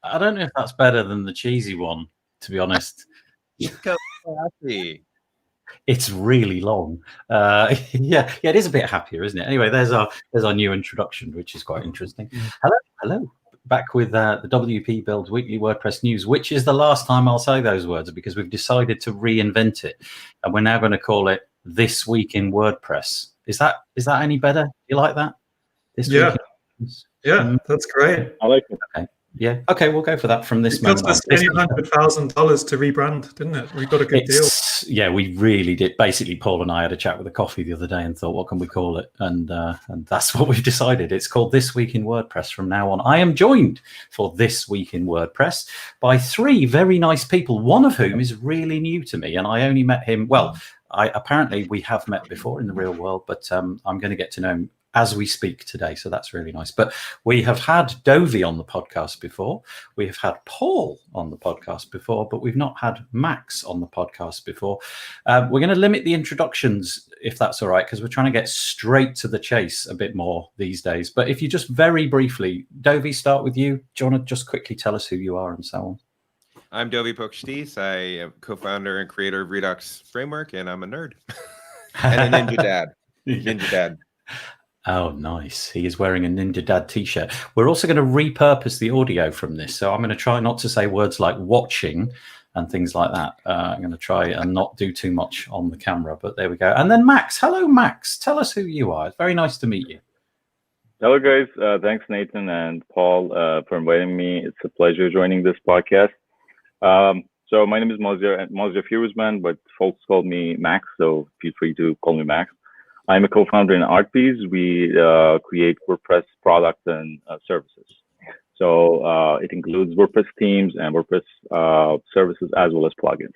I don't know if that's better than the cheesy one, to be honest. Happy. It's really long. Yeah, it is a bit happier, isn't it? Anyway, there's our new introduction, which is quite interesting. Hello. Back with the WP Builds Weekly WordPress News, which is the last time I'll say those words because we've decided to reinvent it, and we're now going to call it This Week in WordPress. Is that any better? You like that? This week yeah, that's great. I like it. Okay. Yeah. Okay, we'll go for that from this moment. It cost us $800,000 to rebrand, didn't it? We got a good deal. Yeah, we really did. Basically, Paul and I had a chat with a coffee the other day and thought, what can we call it? And that's what we've decided. It's called This Week in WordPress from now on. I am joined for This Week in WordPress by three very nice people, one of whom is really new to me, and I only met him. Well, apparently we have met before in the real world, but I'm going to get to know him as we speak today, so that's really nice. But we have had Dovy on the podcast before. We have had Paul on the podcast before, but we've not had Max on the podcast before. We're going to limit the introductions, if that's all right, because we're trying to get straight to the chase a bit more these days. But if you just very briefly, Dovy, start with you. Do you want to just quickly tell us who you are and so on? I'm Dovy Paukstys. I am co-founder and creator of Redux Framework, and I'm a nerd. And a Ninja Dad. Ninja Dad. Oh, nice. He is wearing a Ninja Dad t-shirt. We're also going to repurpose the audio from this. So I'm going to try not to say words like watching and things like that. I'm going to try and not do too much on the camera, but there we go. And then Max. Hello, Max. Tell us who you are. It's very nice to meet you. Hello, guys. Thanks, Nathan and Paul, for inviting me. It's a pleasure joining this podcast. So my name is Mozia Firuzman, but folks call me Max, so feel free to call me Max. I'm a co-founder in ArtBees. We create WordPress products and services. So it includes WordPress themes and WordPress services as well as plugins.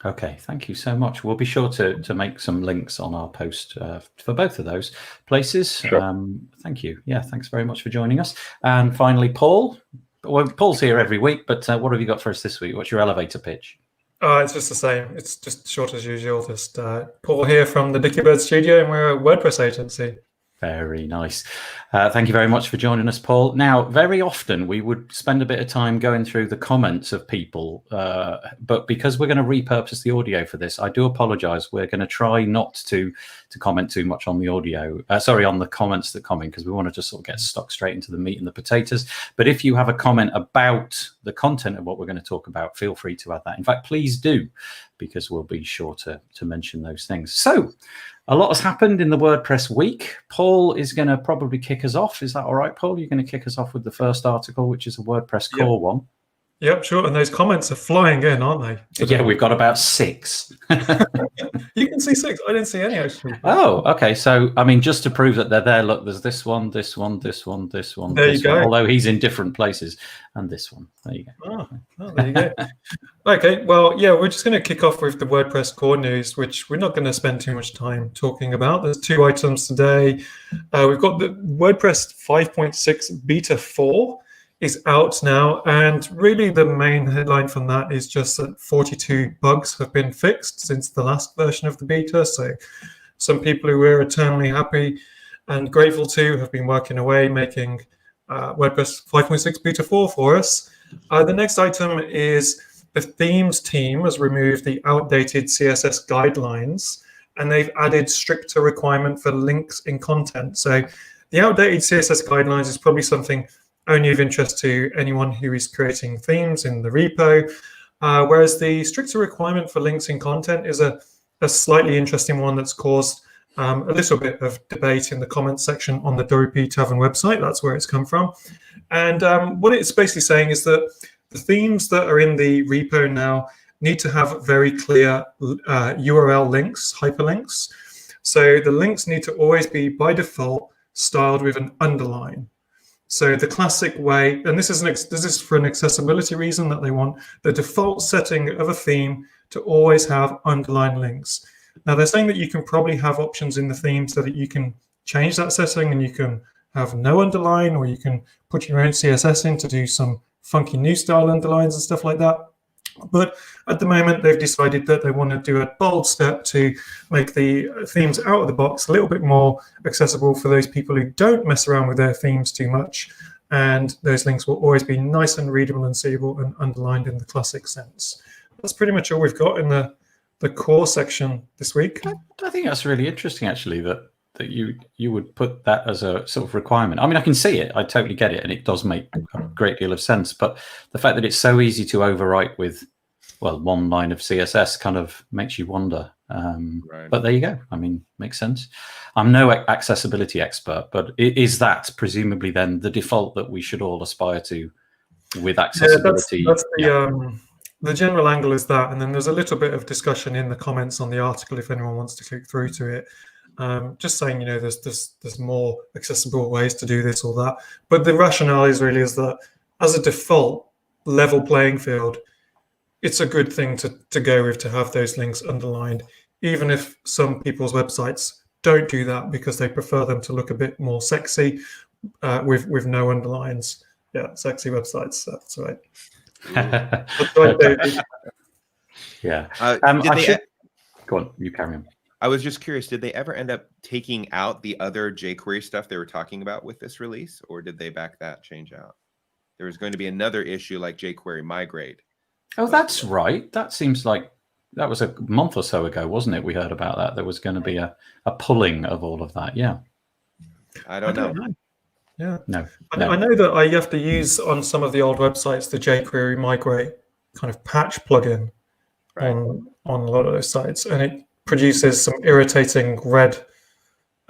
Okay, thank you so much. We'll be sure to make some links on our post for both of those places. Sure. Thank you. Yeah, thanks very much for joining us. And finally, Paul. Well, Paul's here every week, but what have you got for us this week? What's your elevator pitch? It's just the same. It's just short as usual. Just Paul here from the Dicky Bird Studio, and we're a WordPress agency. Very nice. Thank you very much for joining us, Paul. Now, very often we would spend a bit of time going through the comments of people, but because we're going to repurpose the audio for this, I do apologize. We're going to try not to comment too much on the audio, on the comments that come in, because we want to just sort of get stuck straight into the meat and the potatoes. But if you have a comment about the content of what we're going to talk about, feel free to add that. In fact, please do, because we'll be sure to mention those things. So a lot has happened in the WordPress week. Paul is going to probably kick us off. Is that all right, Paul? You're going to kick us off with the first article, which is a WordPress core one. Yep, sure. And those comments are flying in, aren't they? Yeah, we've got about 6. You can see 6. I didn't see any, actually. Oh, okay. So, I mean, just to prove that they're there, look, there's this one, this one, this one, this one, there this you go. One, although he's in different places, and this one. There you go. Oh, there you go. Okay, well, yeah, we're just going to kick off with the WordPress core news, which we're not going to spend too much time talking about. There's 2 items today. We've got the WordPress 5.6 Beta 4 is out now, and really the main headline from that is just that 42 bugs have been fixed since the last version of the beta. So some people who we're eternally happy and grateful to have been working away making WordPress 5.6 Beta 4 for us. The next item is the themes team has removed the outdated CSS guidelines, and they've added stricter requirement for links in content. So the outdated CSS guidelines is probably something only of interest to anyone who is creating themes in the repo, whereas the stricter requirement for links in content is a slightly interesting one that's caused a little bit of debate in the comments section on the Dovy Tavern website. That's where it's come from. And what it's basically saying is that the themes that are in the repo now need to have very clear URL links, hyperlinks. So the links need to always be, by default, styled with an underline. So the classic way, and this is for an accessibility reason, that they want the default setting of a theme to always have underline links. Now they're saying that you can probably have options in the theme so that you can change that setting and you can have no underline, or you can put your own CSS in to do some funky new style underlines and stuff like that. But at the moment, they've decided that they want to do a bold step to make the themes out of the box a little bit more accessible for those people who don't mess around with their themes too much. And those links will always be nice and readable and seeable and underlined in the classic sense. That's pretty much all we've got in the core section this week. I think that's really interesting, actually, that you would put that as a sort of requirement. I mean, I can see it. I totally get it, and it does make a great deal of sense. But the fact that it's so easy to overwrite with, well, one line of CSS kind of makes you wonder. Right. But there you go. I mean, makes sense. I'm no accessibility expert, but is that presumably then the default that we should all aspire to with accessibility? Yeah, that's the general angle is that, and then there's a little bit of discussion in the comments on the article if anyone wants to click through to it. Just saying, you know, there's more accessible ways to do this or that. But the rationale is that as a default level playing field, it's a good thing to go with, to have those links underlined, even if some people's websites don't do that because they prefer them to look a bit more sexy with no underlines. Yeah, sexy websites. That's right. That's right, David. Yeah. Go on, you carry on. I was just curious, did they ever end up taking out the other jQuery stuff they were talking about with this release, or did they back that change out? There was going to be another issue like jQuery migrate. Oh, that's right. That seems like that was a month or so ago, wasn't it? We heard about that. There was going to be a pulling of all of that. Yeah. I don't know. Yeah. No. I know that I have to use on some of the old websites the jQuery migrate kind of patch plugin on a lot of those sites, and it produces some irritating red,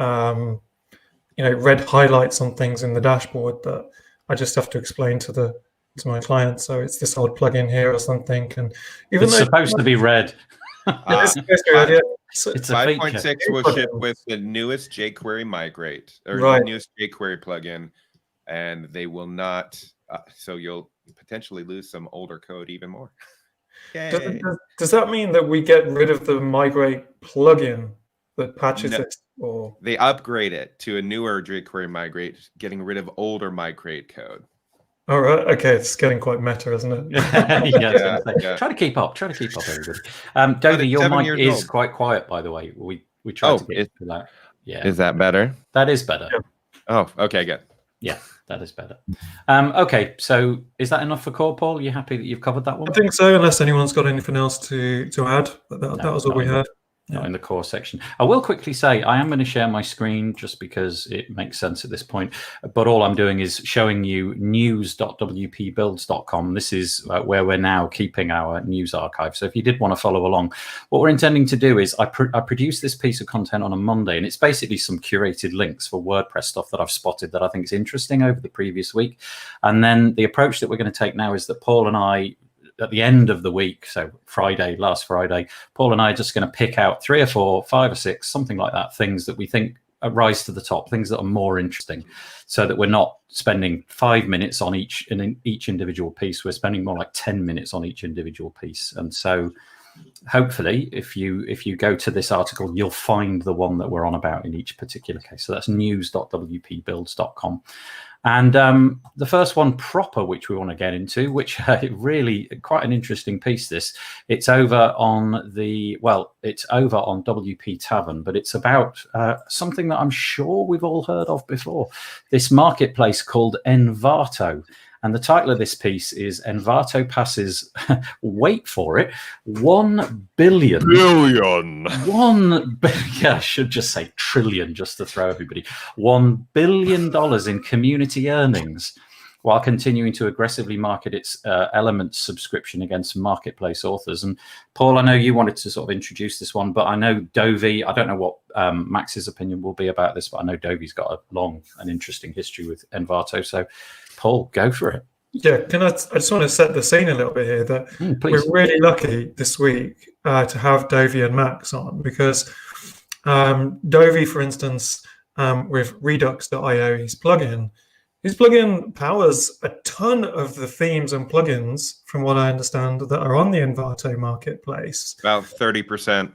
red highlights on things in the dashboard that I just have to explain to my client. So it's this old plugin here or something, and even it's supposed to be red. It's supposed to be red, yeah. It's 5.6 will ship with the newest jQuery migrate, or the newest jQuery plugin, and they will not. So you'll potentially lose some older code even more. Does that mean that we get rid of the migrate plugin that patches it? Or they upgrade it to a newer jQuery migrate, getting rid of older migrate code? All right. Okay, it's getting quite meta, isn't it? Yeah. Try to keep up, everybody. Dovy, your mic is quite quiet, by the way. We tried to get to that. Yeah. Is that better? That is better. Yeah. Oh, okay, good. Yeah, that is better. Okay, so is that enough for core, Paul? Are you happy that you've covered that one? I think so, unless anyone's got anything else to add. But that was all we had. Not in the core section. I will quickly say I am going to share my screen just because it makes sense at this point. But all I'm doing is showing you news.wpbuilds.com. This is where we're now keeping our news archive. So if you did want to follow along, what we're intending to do is I produce this piece of content on a Monday, and it's basically some curated links for WordPress stuff that I've spotted that I think is interesting over the previous week. And then the approach that we're going to take now is that Paul and I, at the end of the week, so last Friday, Paul and I are just going to pick out 3 or 4, 5 or 6, something like that, things that we think rise to the top, things that are more interesting, so that we're not spending 5 minutes on each individual piece. We're spending more like 10 minutes on each individual piece. And so hopefully if you go to this article, you'll find the one that we're on about in each particular case. So that's news.wpbuilds.com. And the first one proper, which we want to get into, which really quite an interesting piece. It's over on WP Tavern, but it's about something that I'm sure we've all heard of before. This marketplace called Envato. And the title of this piece is Envato passes, wait for it, 1 billion. Yeah, I should just say trillion just to throw everybody. $1 billion in community earnings, while continuing to aggressively market its Elements subscription against marketplace authors. And Paul, I know you wanted to sort of introduce this one, but I know Dovy, I don't know what Max's opinion will be about this, but I know Dovy's got a long and interesting history with Envato. So Paul, go for it. Yeah, I just want to set the scene a little bit here that we're really lucky this week to have Dovy and Max on, because Dovy, for instance, with Redux.io, his plugin powers a ton of the themes and plugins, from what I understand, that are on the Envato marketplace. About 30%.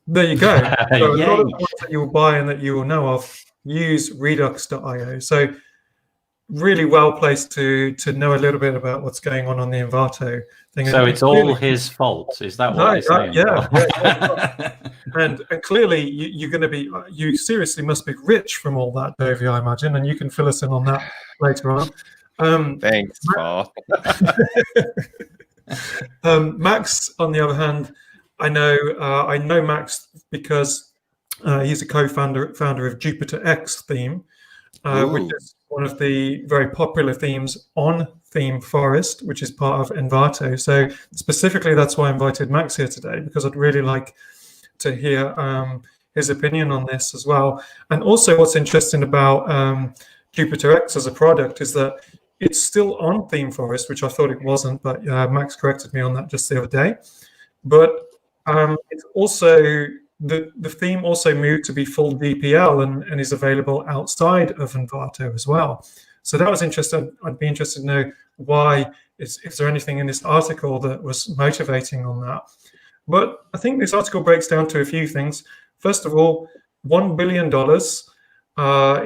There you go. So a lot of the ones that you will buy and that you will know of use Redux.io. So really well placed to know a little bit about what's going on the Envato thing. So it's all his fault. Is that what you're saying? Yeah. And clearly you're going to be, you seriously must be rich from all that, Dovy, I imagine, and you can fill us in on that later on. Thanks, Paul. Max, on the other hand, I know Max because he's a co-founder of Jupiter X theme, which is one of the very popular themes on Theme Forest, which is part of Envato. So specifically, that's why I invited Max here today, because I'd really like to hear his opinion on this as well. And also, what's interesting about Jupiter X as a product is that it's still on Theme Forest, which I thought it wasn't, but Max corrected me on that just the other day. But it's also the theme also moved to be full DPL and is available outside of Envato as well. So that was interesting. I'd be interested to know why. Is there anything in this article that was motivating on that? But I think this article breaks down to a few things. First of all, $1 billion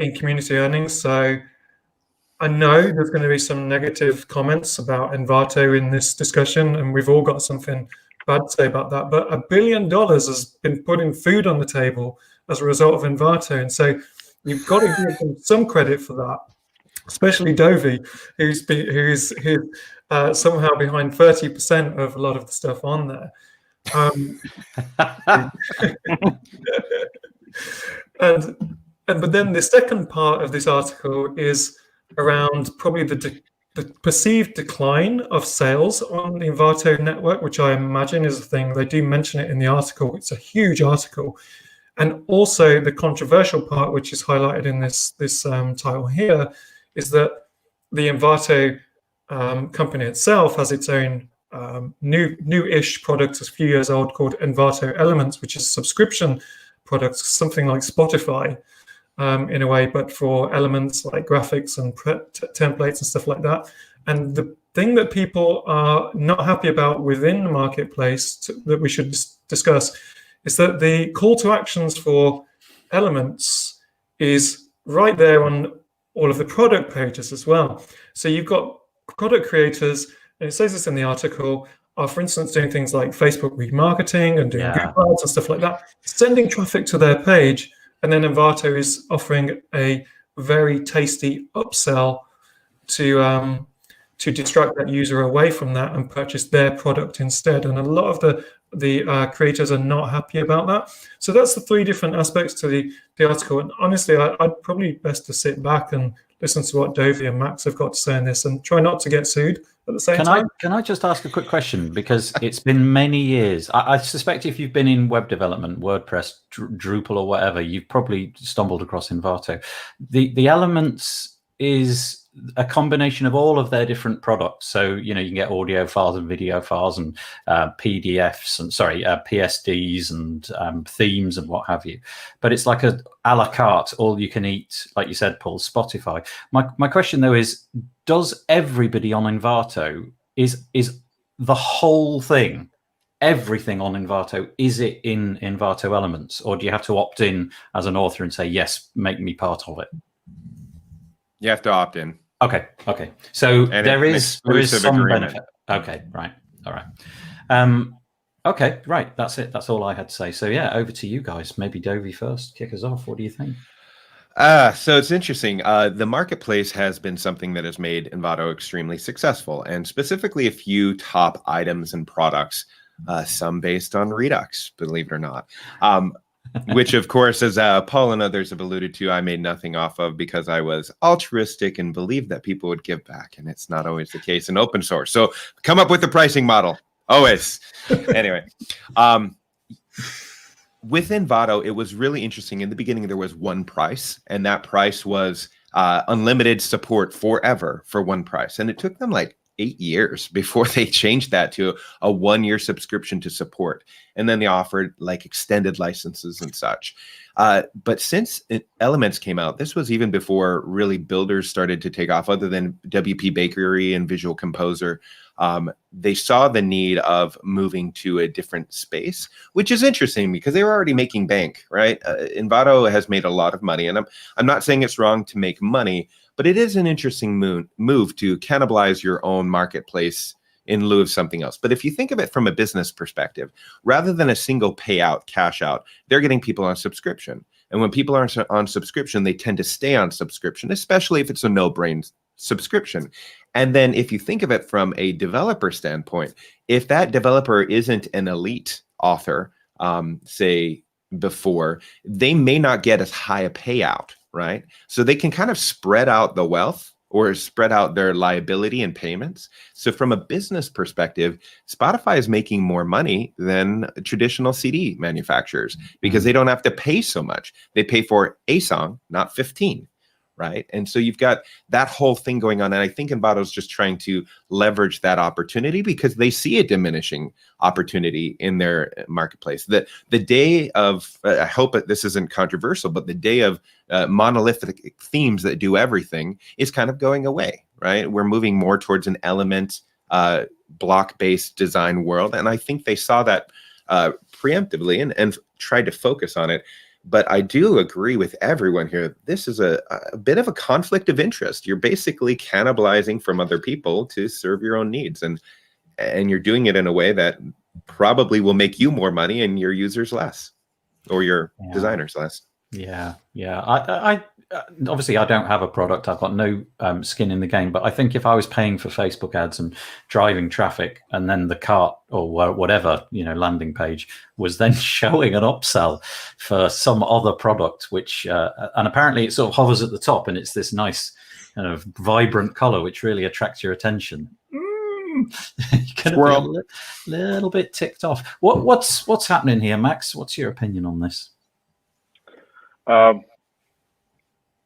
in community earnings. So I know there's going to be some negative comments about Envato in this discussion, and we've all got something bad to say about that. But $1 billion has been putting food on the table as a result of Envato. And so you've got to give them some credit for that, especially Dovy, who's somehow behind 30% of a lot of the stuff on there. But then the second part of this article is around probably the perceived decline of sales on the Envato network, which I imagine is a thing. They do mention it in the article. It's a huge article. And also the controversial part, which is highlighted in this title here, is that the Envato company itself has its own new-ish product, a few years old, called Envato Elements, which is a subscription product, something like Spotify in a way, but for elements like graphics and templates and stuff like that. And the thing that people are not happy about within the marketplace that we should discuss is that the call to actions for Elements is right there on all of the product pages as well. So you've got product creators, and it says this in the article, are, for instance, doing things like Facebook remarketing and doing Google ads and stuff like that, sending traffic to their page, and then Envato is offering a very tasty upsell to distract that user away from that and purchase their product instead. And a lot of the creators are not happy about that. So that's the three different aspects to the article. And honestly, I'd probably best to sit back and listen to what Dovy and Max have got to say on this and try not to get sued at the same time. Can I just ask a quick question? Because it's been many years. I suspect if you've been in web development, WordPress, Drupal or whatever, you've probably stumbled across Envato. The Elements is a combination of all of their different products. So, you can get audio files and video files and PDFs and PSDs and themes and what have you. But it's like a la carte, all you can eat, like you said, Paul, Spotify. My question though is, does everybody on Envato, is the whole thing, everything on Envato, is it in Envato Elements? Or do you have to opt in as an author and say, yes, make me part of it? You have to opt in. Okay. So there is some benefit. Okay, right. All right. Okay, right. That's it. That's all I had to say. So yeah, over to you guys. Maybe Dovy first. Kick us off. What do you think? So it's interesting. The marketplace has been something that has made Envato extremely successful, and specifically a few top items and products, some based on Redux, believe it or not. Which, of course, as Paul and others have alluded to, I made nothing off of because I was altruistic and believed that people would give back, and it's not always the case in open source. So come up with a pricing model, always. Anyway. With Envato, it was really interesting. In the beginning, there was one price, and that price was unlimited support forever for one price. And it took them like 8 years before they changed that to a 1-year subscription to support. And then they offered like extended licenses and such. But since Elements came out, this was even before really builders started to take off, other than WP Bakery and Visual Composer. They saw the need of moving to a different space, which is interesting because they were already making bank, right? Envato has made a lot of money, and I'm not saying it's wrong to make money, but it is an interesting move to cannibalize your own marketplace in lieu of something else. But if you think of it from a business perspective, rather than a single payout, cash out, they're getting people on subscription. And when people are on subscription, they tend to stay on subscription, especially if it's a no-brain subscription. And then if you think of it from a developer standpoint, if that developer isn't an elite author, say before, they may not get as high a payout, right? So they can kind of spread out the wealth or spread out their liability and payments. So from a business perspective, Spotify is making more money than traditional CD manufacturers because they don't have to pay so much. They pay for a song, not 15. Right. And so you've got that whole thing going on. And I think Envato's just trying to leverage that opportunity because they see a diminishing opportunity in their marketplace. The day of, I hope that this isn't controversial, but the day of monolithic themes that do everything is kind of going away. Right. We're moving more towards an element block-based design world. And I think they saw that preemptively and tried to focus on it. But I do agree with everyone here. This is a bit of a conflict of interest. You're basically cannibalizing from other people to serve your own needs. And you're doing it in a way that probably will make you more money and your users less, or your designers less. Yeah. I obviously I don't have a product. I've got no skin in the game. But I think if I was paying for Facebook ads and driving traffic, and then the cart or whatever, landing page was then showing an upsell for some other product, which and apparently it sort of hovers at the top, and it's this nice kind of vibrant color which really attracts your attention. You're going to be a little bit ticked off. What's happening here, Max? What's your opinion on this?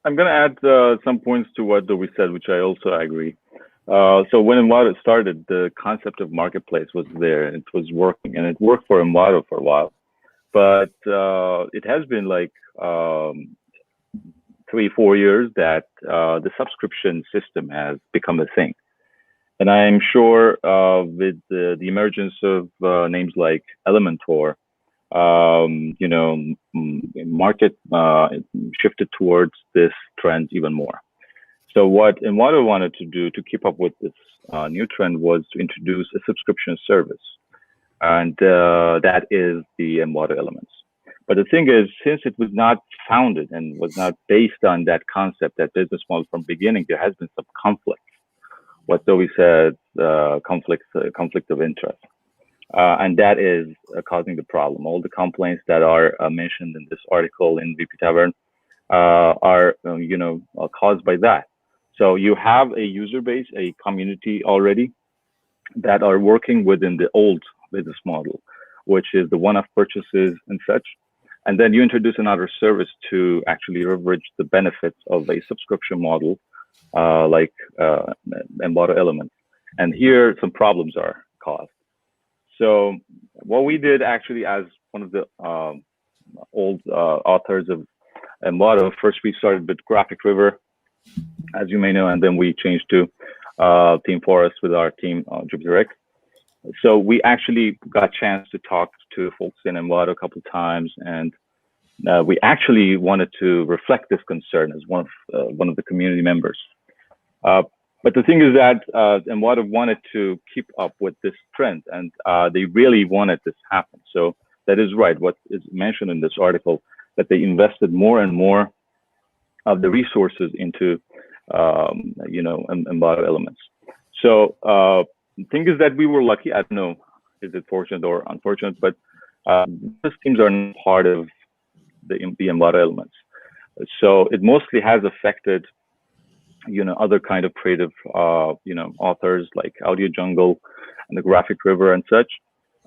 I'm going to add some points to what Dovy said, which I also agree. So when Envato started, the concept of marketplace was there, and it was working, and it worked for Envato for a while. But it has been like 3-4 years that the subscription system has become a thing. And I'm sure with the emergence of names like Elementor, market shifted towards this trend even more. So what Envato wanted to do to keep up with this new trend was to introduce a subscription service. And that is the Envato Elements. But the thing is, since it was not founded and was not based on that concept, that business model from the beginning, there has been some conflict. What Dovy said, conflict of interest. And that is causing the problem. All the complaints that are mentioned in this article in VP Tavern are caused by that. So you have a user base, a community already that are working within the old business model, which is the one-off purchases and such. And then you introduce another service to actually leverage the benefits of a subscription model like Envato Elements. And here some problems are caused. So what we did actually, as one of the old authors of Envato, first we started with Graphic River, as you may know, and then we changed to Team Forest with our team, Jupiter X. So we actually got a chance to talk to folks in Envato a couple of times, and we actually wanted to reflect this concern as one of the community members. But the thing is that Envato wanted to keep up with this trend, and they really wanted this to happen. So that is right, what is mentioned in this article, that they invested more and more of the resources into Envato Elements. So the thing is that we were lucky. I don't know, is it fortunate or unfortunate, but these teams are not part of the Envato Elements. So it mostly has affected, other kind of creative, authors like Audio Jungle and the Graphic River and such.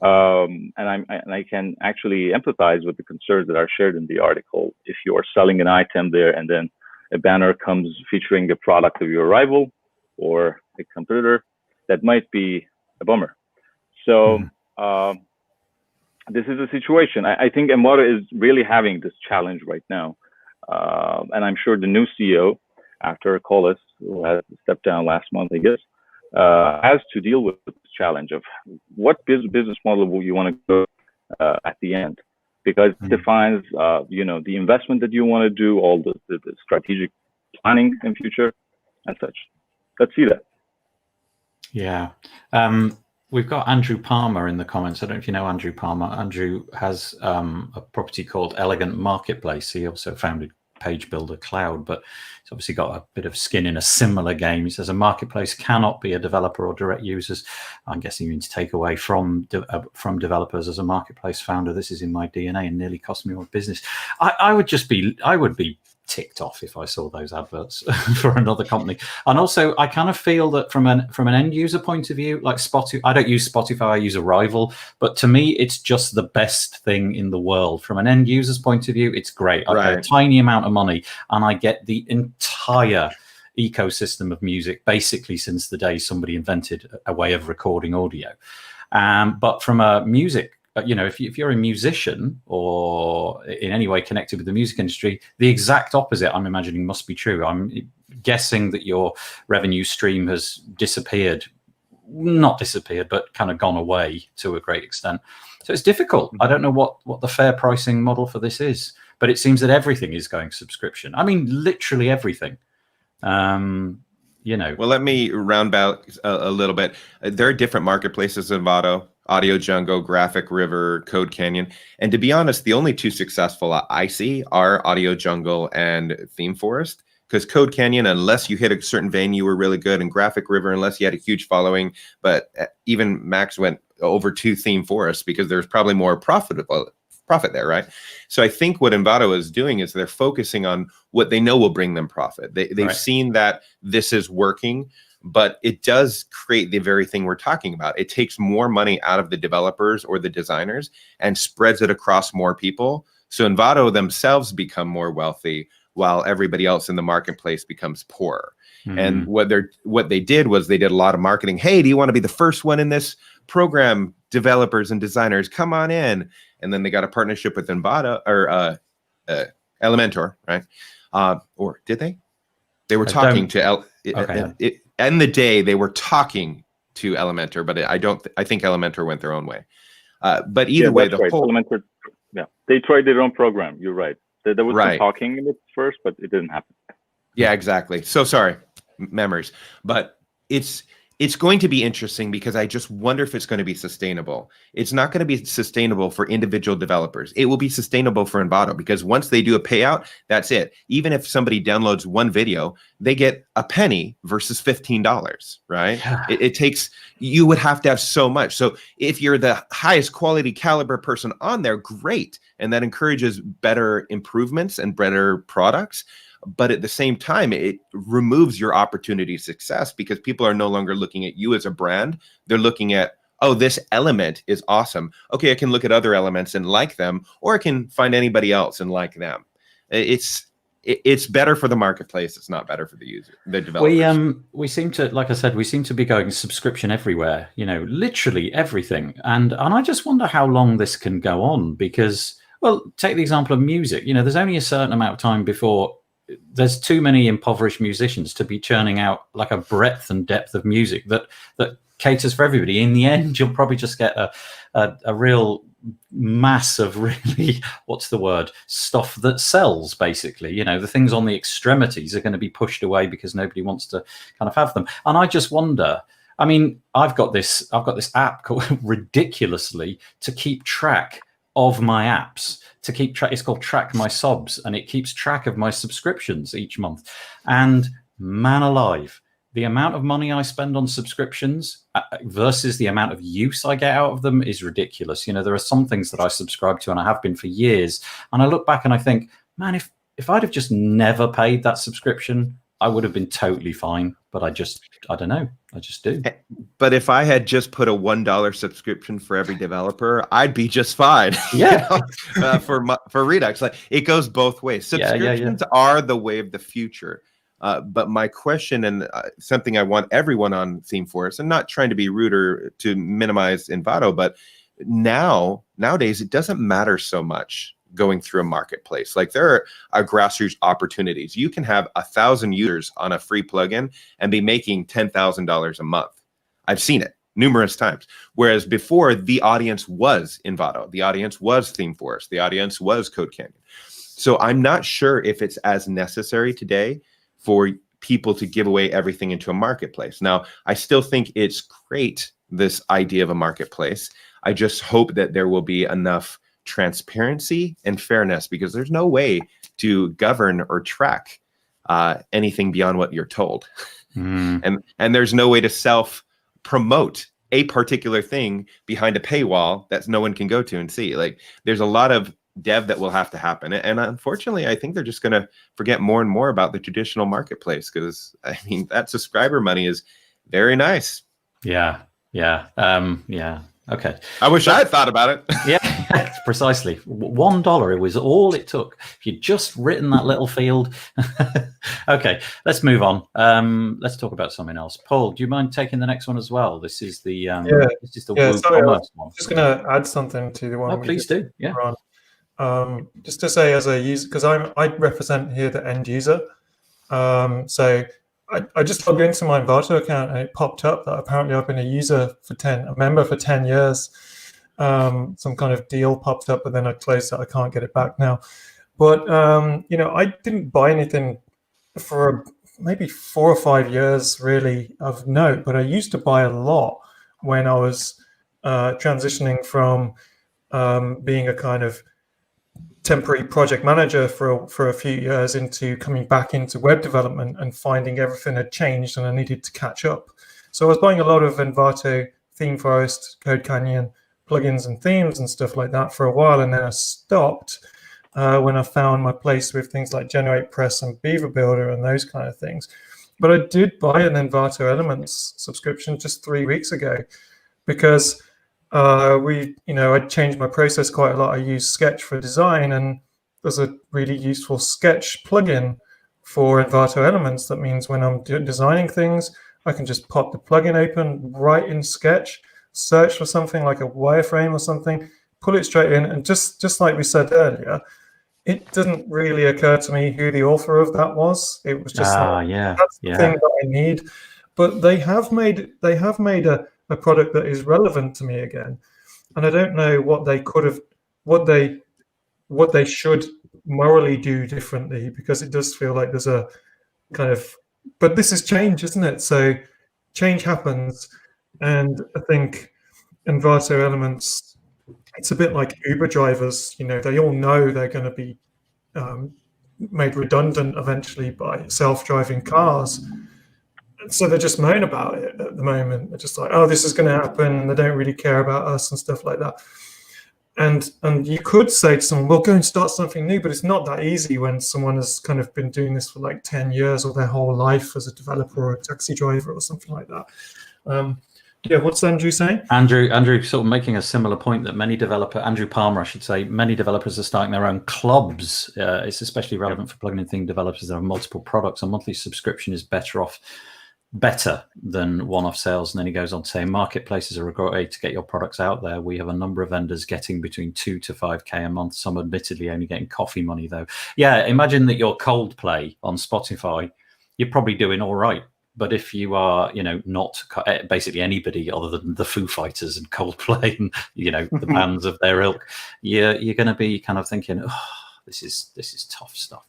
And I can actually empathize with the concerns that are shared in the article. If you are selling an item there and then a banner comes featuring the product of your rival or a competitor, that might be a bummer. So this is a situation. I think Envato is really having this challenge right now. And I'm sure the new CEO, after Collis, who has stepped down last month, I guess, has to deal with this challenge of what business model will you want to go at the end, because it defines, the investment that you want to do, all the strategic planning in future and such. Let's see that. Yeah. We've got Andrew Palmer in the comments. I don't know if you know Andrew Palmer. Andrew has a property called Elegant Marketplace. He also founded Page Builder Cloud, but he's obviously got a bit of skin in a similar game. He says a marketplace cannot be a developer or direct users. I'm guessing he means take away from developers. As a marketplace founder, this is in my DNA and nearly cost me my business. I would be ticked off if I saw those adverts for another company. And also, I kind of feel that from an end user point of view, like Spotify, I don't use Spotify, I use a rival, but to me, it's just the best thing in the world. From an end user's point of view, it's great. I pay a tiny amount of money and I get the entire ecosystem of music, basically since the day somebody invented a way of recording audio. But from a music, if you're a musician or in any way connected with the music industry, the exact opposite, I'm imagining, must be true. I'm guessing that your revenue stream has not disappeared, but kind of gone away to a great extent. So it's difficult. I don't know what the fair pricing model for this is, but it seems that everything is going subscription. I mean, literally everything. Well, let me round out a little bit. There are different marketplaces in Envato. Audio Jungle, Graphic River, Code Canyon. And to be honest, the only two successful I see are Audio Jungle and Theme Forest, because Code Canyon, unless you hit a certain vein, you were really good, and Graphic River, unless you had a huge following. But even Max went over to Theme Forest because there's probably more profit there, right? So I think what Envato is doing is they're focusing on what they know will bring them profit. They've seen that this is working, but it does create the very thing we're talking about. It takes more money out of the developers or the designers and spreads it across more people. So Envato themselves become more wealthy while everybody else in the marketplace becomes poorer. And what they did was they did a lot of marketing. Hey, do you want to be the first one in this program? Developers and designers, come on in. And then they got a partnership with Envato or Elementor, right? Or did they? They were talking to in the day they were talking to Elementor, but I think Elementor went their own way. But either way, the whole Elementor, they tried their own program. You're right. There was some talking in it first, but it didn't happen. Yeah, exactly. So sorry, memories. But it's going to be interesting because I just wonder if it's going to be sustainable. It's not going to be sustainable for individual developers. It will be sustainable for Envato because once they do a payout, that's it. Even if somebody downloads one video, they get a penny versus $15, right? It takes, you would have to have so much. So if you're the highest quality caliber person on there, great. And that encourages better improvements and better products. But at the same time, it removes your opportunity of success because people are no longer looking at you as a brand. They're looking at, oh, this element is awesome. Okay, I can look at other elements and like them, or I can find anybody else and like them. It's better for the marketplace. It's not better for the user, the developers. We seem to, like I said, we seem to be going subscription everywhere, literally everything. And I just wonder how long this can go on because, well, take the example of music. There's only a certain amount of time before there's too many impoverished musicians to be churning out like a breadth and depth of music that caters for everybody. In the end, you'll probably just get a real mass of really, what's the word, stuff that sells, basically. The things on the extremities are going to be pushed away because nobody wants to kind of have them. And I just wonder, I mean, I've got this app called ridiculously to keep track of my apps to keep track. It's called Track My Subs, and it keeps track of my subscriptions each month. And man alive, the amount of money I spend on subscriptions versus the amount of use I get out of them is ridiculous. You know, there are some things that I subscribe to, and I have been for years, and I look back and I think, man, if I'd have just never paid that subscription, I would have been totally fine. But I don't know. I just do. But if I had just put a $1 subscription for every developer, I'd be just fine. Yeah. For Redux, like it goes both ways. Subscriptions are the way of the future. But my question, and something I want everyone on ThemeForest, and not trying to be rude or to minimize Envato, but nowadays it doesn't matter so much going through a marketplace. Like there are grassroots opportunities. You can have 1,000 users on a free plugin and be making $10,000 a month. I've seen it numerous times. Whereas before, the audience was Envato, the audience was ThemeForest, the audience was Code Canyon. So I'm not sure if it's as necessary today for people to give away everything into a marketplace. Now, I still think it's great, this idea of a marketplace. I just hope that there will be enough transparency and fairness, because there's no way to govern or track anything beyond what you're told. And there's no way to self-promote a particular thing behind a paywall that no one can go to and see. Like there's a lot of dev that will have to happen. And unfortunately, I think they're just going to forget more and more about the traditional marketplace, because I mean, that subscriber money is very nice. Yeah. Okay. I wish I had thought about it. Yeah, precisely. $1. It was all it took. If you'd just written that little field. Okay, let's move on. Let's talk about something else. Paul, do you mind taking the next one as well? This is the WooCommerce one. I'm just going to add something to the one. Oh, please do. Yeah. Just to say, as a user, because I represent here the end user. So I just logged into my Envato account and it popped up that apparently I've been a member for 10 years. Some kind of deal popped up, but then I closed it. I can't get it back now. But, I didn't buy anything for maybe 4 or 5 years really of note, but I used to buy a lot when I was transitioning from being a kind of temporary project manager for a few years into coming back into web development and finding everything had changed and I needed to catch up. So I was buying a lot of Envato, ThemeForest, Code Canyon plugins and themes and stuff like that for a while, and then I stopped when I found my place with things like GeneratePress and Beaver Builder and those kind of things. But I did buy an Envato Elements subscription just 3 weeks ago because I changed my process quite a lot. I use Sketch for design, and there's a really useful Sketch plugin for Envato Elements. That means when I'm designing things, I can just pop the plugin open right in Sketch, search for something like a wireframe or something, pull it straight in, and just like we said earlier, it didn't really occur to me who the author of that was. It was just that's the thing that I need. But they have made a product that is relevant to me again, and I don't know what they could have, what they should morally do differently, because it does feel like there's a kind of, but this is change, isn't it? So change happens, and I think Envato Elements, it's a bit like Uber drivers. They all know they're going to be made redundant eventually by self-driving cars. So they just moan about it at the moment. They're just like, oh, this is going to happen, and they don't really care about us and stuff like that. And you could say to someone, well, go and start something new, but it's not that easy when someone has kind of been doing this for like 10 years or their whole life as a developer or a taxi driver or something like that. What's Andrew saying? Andrew sort of making a similar point that Andrew Palmer, I should say, many developers are starting their own clubs. It's especially relevant for plugin and theme developers that have multiple products. A monthly subscription is better than one-off sales. And then he goes on to say, marketplaces are a great way to get your products out there. We have a number of vendors getting between 2 to 5K a month, some admittedly only getting coffee money though. Yeah, imagine that you're Coldplay on Spotify, you're probably doing all right. But if you are, not basically anybody other than the Foo Fighters and Coldplay and, the bands of their ilk, you're going to be kind of thinking, oh, this is tough stuff.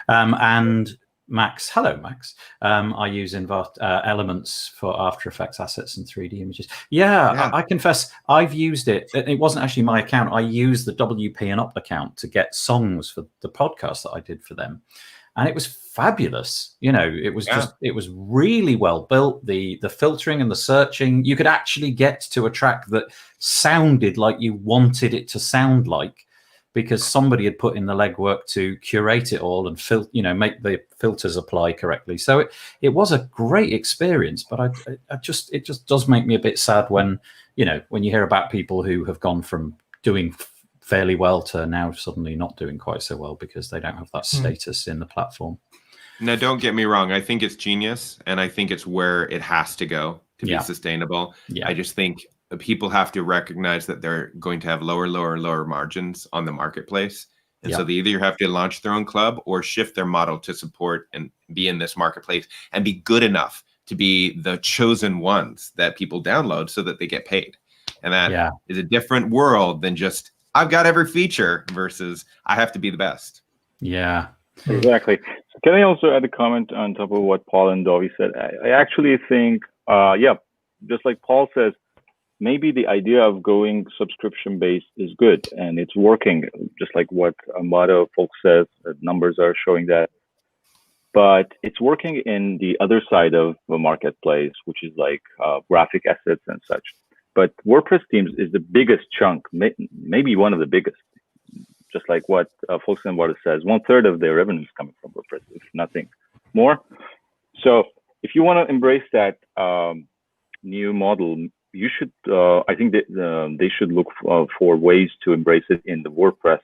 And Max. Hello, Max. I use Envato Elements for After Effects assets and 3D images. Yeah. I confess I've used it. It wasn't actually my account. I used the WP and Up account to get songs for the podcast that I did for them. And it was fabulous. It was it was really well built. The filtering and the searching, you could actually get to a track that sounded like you wanted it to sound like, because somebody had put in the legwork to curate it all and make the filters apply correctly. So it was a great experience, but it just does make me a bit sad when you hear about people who have gone from doing fairly well to now suddenly not doing quite so well because they don't have that status in the platform. Now, don't get me wrong. I think it's genius, and I think it's where it has to go to be sustainable. Yeah. I just think people have to recognize that they're going to have lower margins on the marketplace. And so they either have to launch their own club or shift their model to support and be in this marketplace and be good enough to be the chosen ones that people download so that they get paid. And that is a different world than just, I've got every feature versus I have to be the best. Yeah. Exactly. Can I also add a comment on top of what Paul and Dovy said? I actually think, just like Paul says, maybe the idea of going subscription-based is good and it's working, just like what Envato folks says, the numbers are showing that. But it's working in the other side of the marketplace, which is like graphic assets and such. But WordPress themes is the biggest chunk, maybe one of the biggest, just like what folks in Envato says, 1/3 of their revenue is coming from WordPress, if nothing more. So if you want to embrace that new model, you should, I think that they should look for ways to embrace it in the WordPress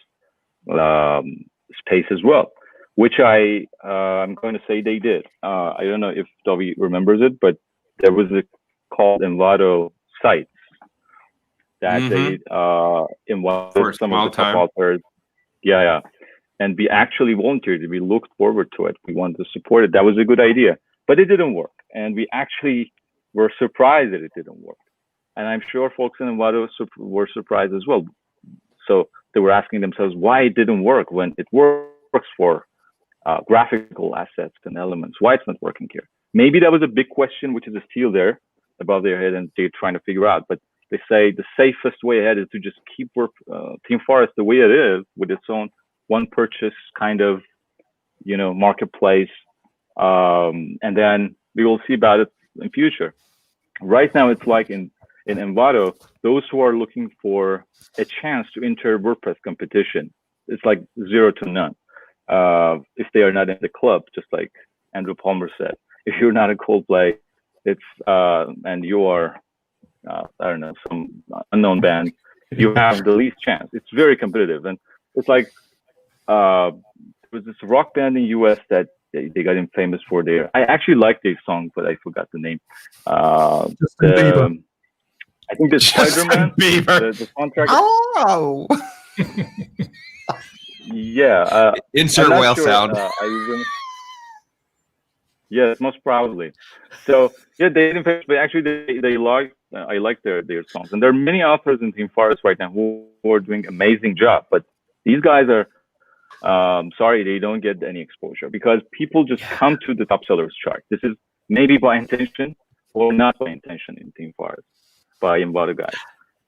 space as well, which I'm going to say they did. I don't know if Dovy remembers it, but there was a called Envato Sites that they invited some of the top authors. Yeah. And we actually volunteered. We looked forward to it. We wanted to support it. That was a good idea, but it didn't work. And we actually were surprised that it didn't work. And I'm sure folks in Envato were surprised as well. So they were asking themselves why it didn't work when it works for graphical assets and elements. Why it's not working here? Maybe that was a big question, which is still there above their head, and they're trying to figure out. But they say the safest way ahead is to just keep Team Forest the way it is, with its own one purchase kind of, marketplace, and then we will see about it in future. Right now, it's like in Envato, those who are looking for a chance to enter WordPress competition, it's like 0 to none. If they are not in the club, just like Andrew Palmer said, if you're not a Coldplay, it's and you are, I don't know, some unknown band, you have the least chance. It's very competitive, and it's like there was this rock band in the US that they got him famous for their. I actually like their song, but I forgot the name. I think the Spider-Man, the soundtrack. Oh. Yeah. Insert whale sound. Yes, most probably. So yeah, they didn't finish, but actually they like. I like their songs, and there are many authors in Team Forest right now who are doing amazing job. But these guys are. Sorry, they don't get any exposure because people just come to the top sellers chart. This is maybe by intention or not by intention in Team Forest by Envato guys.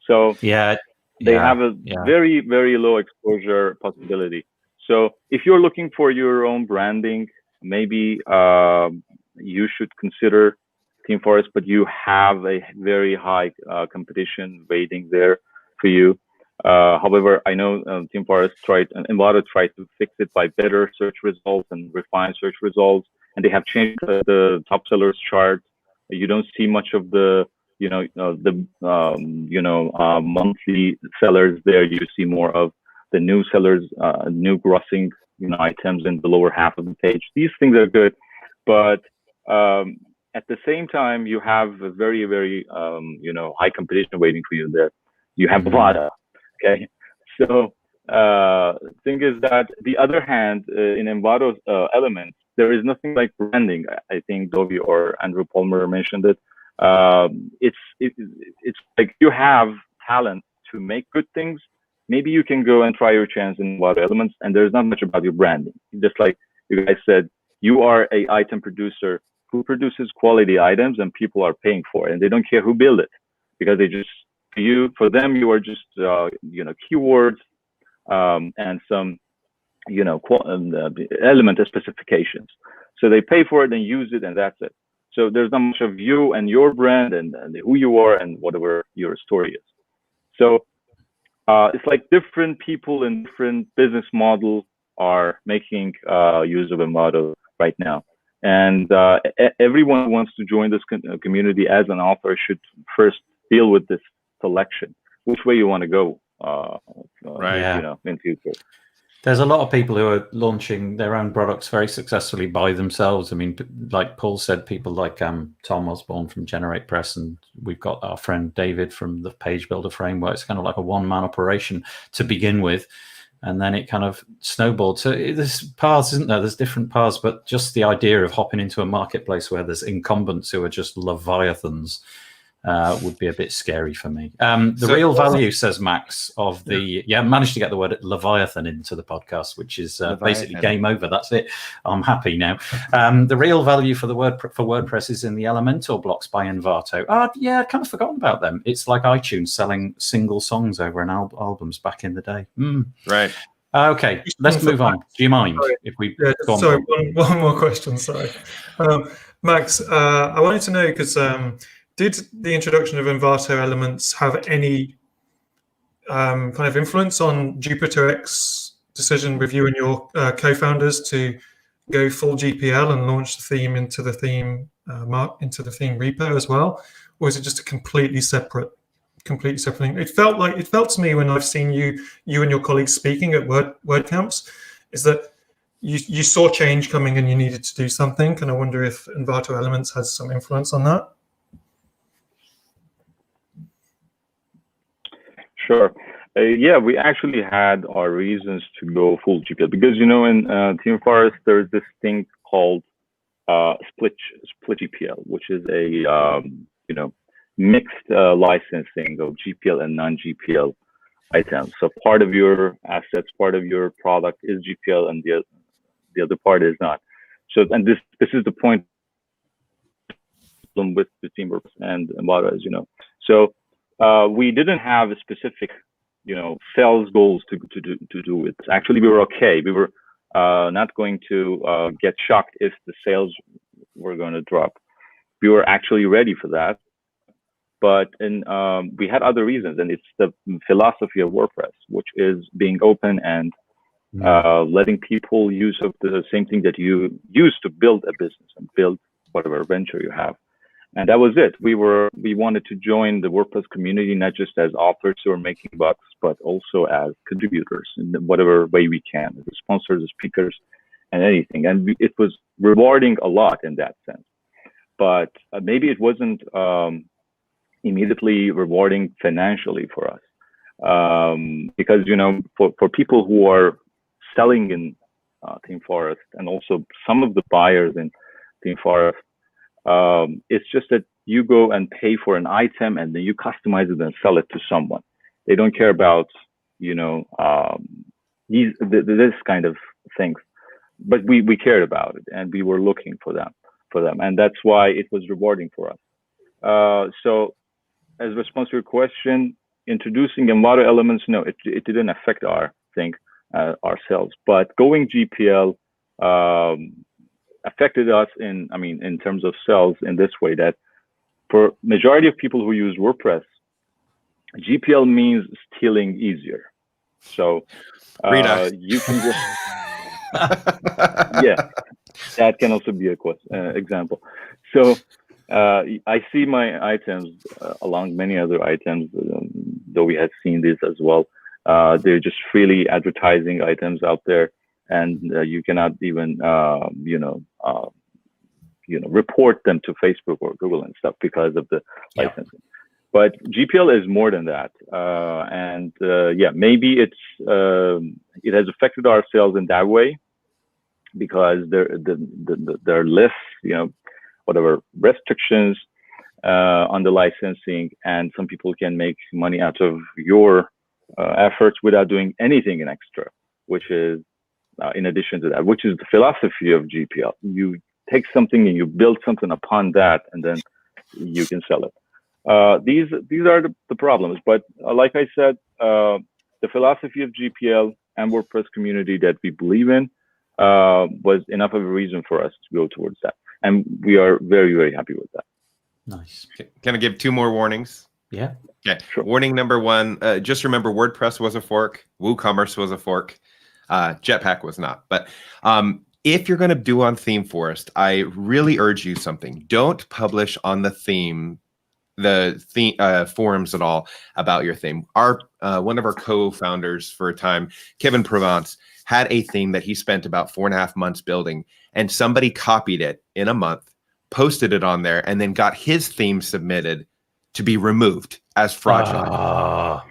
So they have a very, very low exposure possibility. So if you're looking for your own branding, maybe you should consider Team Forest, but you have a very high competition waiting there for you. However, I know Team Forest Envato tried to fix it by better search results and refined search results, and they have changed the top sellers chart. You don't see much of the monthly sellers there. You see more of the new sellers, new grossing items in the lower half of the page. These things are good, but at the same time, you have a very, very high competition waiting for you there. You have Vada. Okay, so thing is that the other hand, in Envato Elements, there is nothing like branding. I think Dovy or Andrew Palmer mentioned it. It's like you have talent to make good things. Maybe you can go and try your chance in Envato Elements, and there's not much about your branding. Just like you guys said, You are a item producer who produces quality items, and people are paying for it, and they don't care who build it, because they just, for them, you are just keywords and some element specifications. So they pay for it and use it, and that's it. So there's not much of you and your brand and who you are and whatever your story is. So it's like different people in different business models are making use of Envato right now. And everyone who wants to join this community as an author should first deal with this selection, which way you want to go in future. There's a lot of people who are launching their own products very successfully by themselves. I mean, like Paul said, people like Tom Osborne from Generate Press, and we've got our friend David from the Page Builder Framework. It's kind of like a one-man operation to begin with, and then it kind of snowballed. So there's paths, isn't there? There's different paths, but just the idea of hopping into a marketplace where there's incumbents who are just leviathans would be a bit scary for me. The real value, says Max, of the managed to get the word Leviathan into the podcast, which is basically game over. That's it. I'm happy now. The real value for WordPress is in the Elementor blocks by Envato. I kind of forgotten about them. It's like iTunes selling single songs over an albums back in the day. Right. Okay, let's move on. Do you mind if we go on? Sorry, one more question. Sorry, Max. I wanted to know, because did the introduction of Envato Elements have any kind of influence on Jupiter X decision with you and your co-founders to go full GPL and launch the theme into the theme repo as well, or is it just a completely separate thing? It felt to me when I've seen you and your colleagues speaking at WordCamps, is that you saw change coming and you needed to do something. And I wonder if Envato Elements has some influence on that. Sure. We actually had our reasons to go full GPL, because in Team Forest there's this thing called split GPL, which is a mixed licensing of GPL and non-GPL items. So part of your assets, part of your product is GPL, and the other part is not. So, and this is the point with the Team and Envato, as you know. So we didn't have a specific, sales goals to do it. Actually, we were okay. We were not going to get shocked if the sales were going to drop. We were actually ready for that. But we had other reasons, and it's the philosophy of WordPress, which is being open and letting people use of the same thing that you use to build a business and build whatever venture you have. And that was it. We wanted to join the WordPress community, not just as authors who are making bucks, but also as contributors in whatever way we can, as sponsors, as speakers, and anything. And it was rewarding a lot in that sense. But maybe it wasn't immediately rewarding financially for us, because for people who are selling in Team Forest, and also some of the buyers in Team Forest, it's just that you go and pay for an item and then you customize it and sell it to someone. They don't care about this kind of things, but we cared about it, and we were looking for them, and that's why it was rewarding for us. So, as a response to your question, introducing Envato Elements, no, it didn't affect our sales, but going GPL affected us in terms of sales in this way, that for majority of people who use WordPress, GPL means stealing easier. So you can just that can also be a example. So I see my items along many other items, though we had seen this as well. They're just freely advertising items out there, and you cannot even report them to Facebook or Google and stuff because of the licensing. But GPL is more than that, and maybe it has affected our sales in that way, because there are less whatever restrictions on the licensing, and some people can make money out of your efforts without doing anything in extra, which is in addition to that, which is the philosophy of GPL. You take something and you build something upon that, and then you can sell it. These are the problems. But like I said, the philosophy of GPL and WordPress community that we believe in was enough of a reason for us to go towards that. And we are very, very happy with that. Nice. Can I give 2 more warnings? Yeah. Okay. Sure. Warning number 1, just remember WordPress was a fork. WooCommerce was a fork. Jetpack was not. But if you're going to do on Theme Forest, I really urge you something. Don't publish on the theme forums at all about your theme. Our one of our co-founders for a time, Kevin Provence, had a theme that he spent about 4.5 months building, and somebody copied it in a month, posted it on there, and then got his theme submitted to be removed as fraudulent.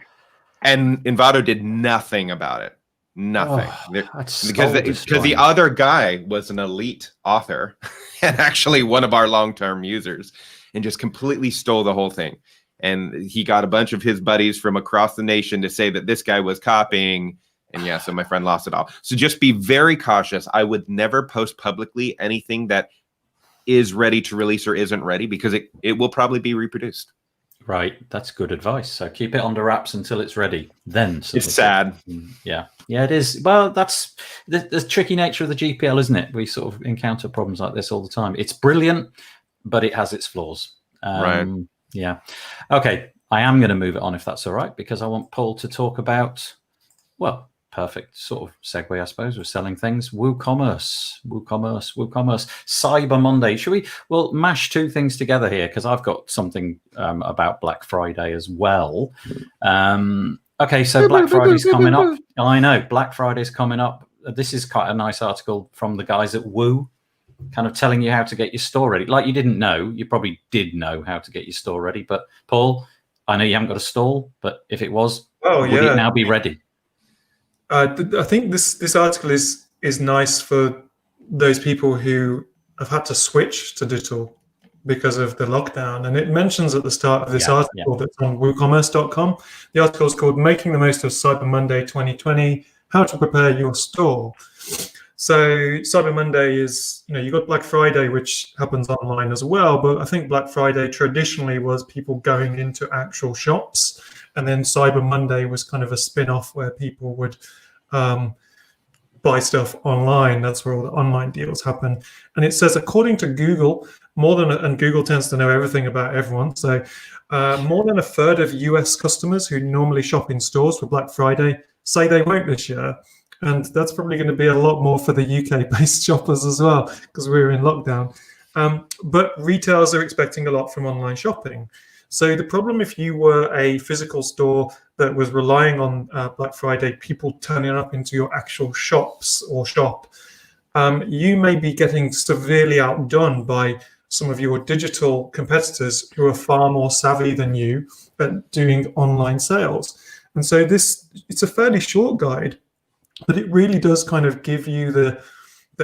And Envato did nothing about it. Nothing. Because the other guy was an elite author and actually one of our long-term users, and just completely stole the whole thing. And he got a bunch of his buddies from across the nation to say that this guy was copying. And yeah, so my friend lost it all. So just be very cautious. I would never post publicly anything that is ready to release or isn't ready, because it will probably be reproduced. Right. That's good advice. So keep it under wraps until it's ready. Then it's sad. Yeah. Yeah, it is. Well, that's the tricky nature of the GPL, isn't it? We sort of encounter problems like this all the time. It's brilliant, but it has its flaws. Right. Yeah. Okay. I am going to move it on if that's all right, because I want Paul to talk about, well, perfect sort of segue, I suppose. We're selling things. WooCommerce. Cyber Monday. We'll mash 2 things together here, because I've got something about Black Friday as well. Okay, so Black Friday's coming up. I know, Black Friday's coming up. This is quite a nice article from the guys at Woo, kind of telling you how to get your store ready. Like, you didn't know, you probably did know how to get your store ready. But Paul, I know you haven't got a stall, but if it was, would it now be ready? I think this article is nice for those people who have had to switch to digital because of the lockdown. And it mentions at the start of this article that's on woocommerce.com. The article is called "Making the Most of Cyber Monday 2020: How to Prepare Your Store." So Cyber Monday is, you've got Black Friday, which happens online as well. But I think Black Friday traditionally was people going into actual shops. And then Cyber Monday was kind of a spin-off where people would buy stuff online. That's where all the online deals happen. And it says, according to Google, and Google tends to know everything about everyone. So more than a third of US customers who normally shop in stores for Black Friday say they won't this year. And that's probably going to be a lot more for the UK-based shoppers as well, because we're in lockdown. But retailers are expecting a lot from online shopping. So the problem, if you were a physical store that was relying on Black Friday, people turning up into your actual shops or shop, you may be getting severely outdone by some of your digital competitors who are far more savvy than you at doing online sales. And so it's a fairly short guide, but it really does kind of give you the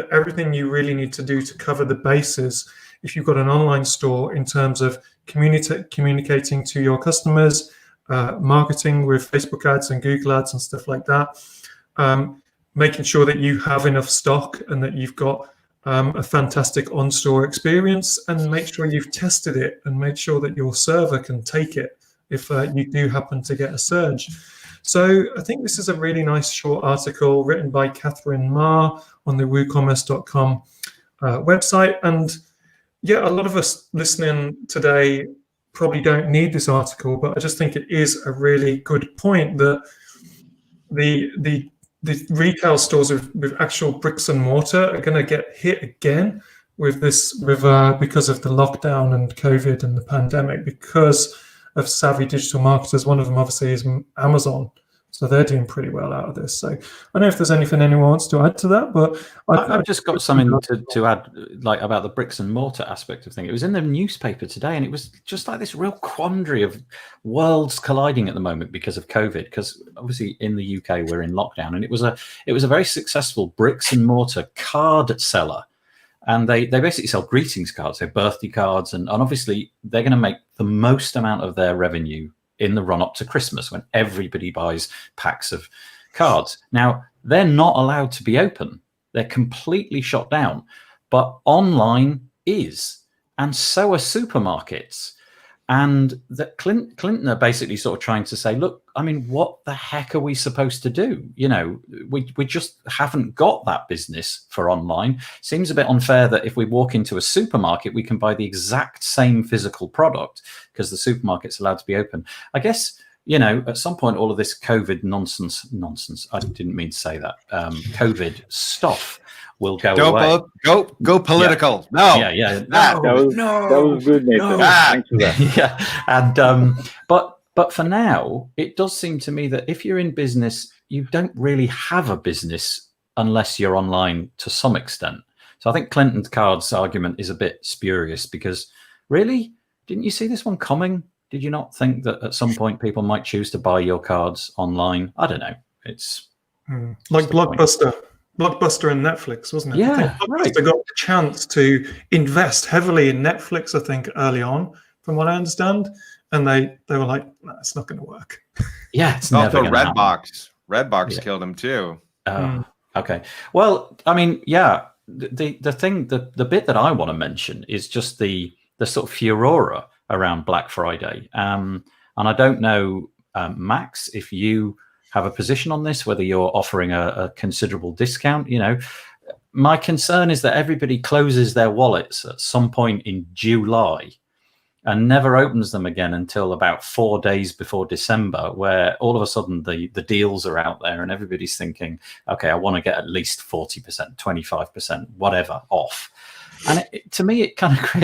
everything you really need to do to cover the bases if you've got an online store, in terms of communicating to your customers, marketing with Facebook ads and Google ads and stuff like that, making sure that you have enough stock and that you've got a fantastic on-store experience, and make sure you've tested it and made sure that your server can take it if you do happen to get a surge. So I think this is a really nice short article written by Catherine Ma on the woocommerce.com website. And yeah, a lot of us listening today probably don't need this article, but I just think it is a really good point that the retail stores with actual bricks and mortar are going to get hit again with because of the lockdown and COVID and the pandemic, because of savvy digital marketers. One of them obviously is Amazon. So they're doing pretty well out of this. So I don't know if there's anything anyone wants to add to that, but I've just got something to add, like about the bricks and mortar aspect of things. It was in the newspaper today, and it was just like this real quandary of worlds colliding at the moment because of COVID. Because obviously in the UK we're in lockdown, and it was a very successful bricks and mortar card seller, and they basically sell greetings cards, so birthday cards, and obviously they're going to make the most amount of their revenue in the run up to Christmas, when everybody buys packs of cards. Now, they're not allowed to be open. They're completely shut down. But online is, and so are supermarkets. And that Clinton are basically sort of trying to say, look, I mean, what the heck are we supposed to do? You know, we just haven't got that business for online. Seems a bit unfair that if we walk into a supermarket, we can buy the exact same physical product because the supermarket's allowed to be open. I guess, you know, at some point, all of this COVID nonsense, I didn't mean to say that, COVID stuff will go away. Go political. Yeah. No. That was good, Nathan. Thanks for that. Yeah, and but for now, it does seem to me that if you're in business, you don't really have a business unless you're online to some extent. So I think Clinton's cards argument is a bit spurious because really, didn't you see this one coming? Did you not think that at some point people might choose to buy your cards online? I don't know. It's like Blockbuster. Blockbuster and Netflix, wasn't it? Yeah, I think Blockbuster got the chance to invest heavily in Netflix, I think, early on, from what I understand. And they were like, no, it's not going to work. Yeah, it's never also going to Redbox. Redbox killed him too. Okay. Well, I mean, yeah, the thing, the bit that I want to mention is just the sort of furore around Black Friday. And I don't know, Max, if you have a position on this, whether you're offering a considerable discount. You know, my concern is that everybody closes their wallets at some point in July and never opens them again until about 4 days before December, where all of a sudden the deals are out there and everybody's thinking, okay, I want to get at least 40%, 25%, whatever off. And to me,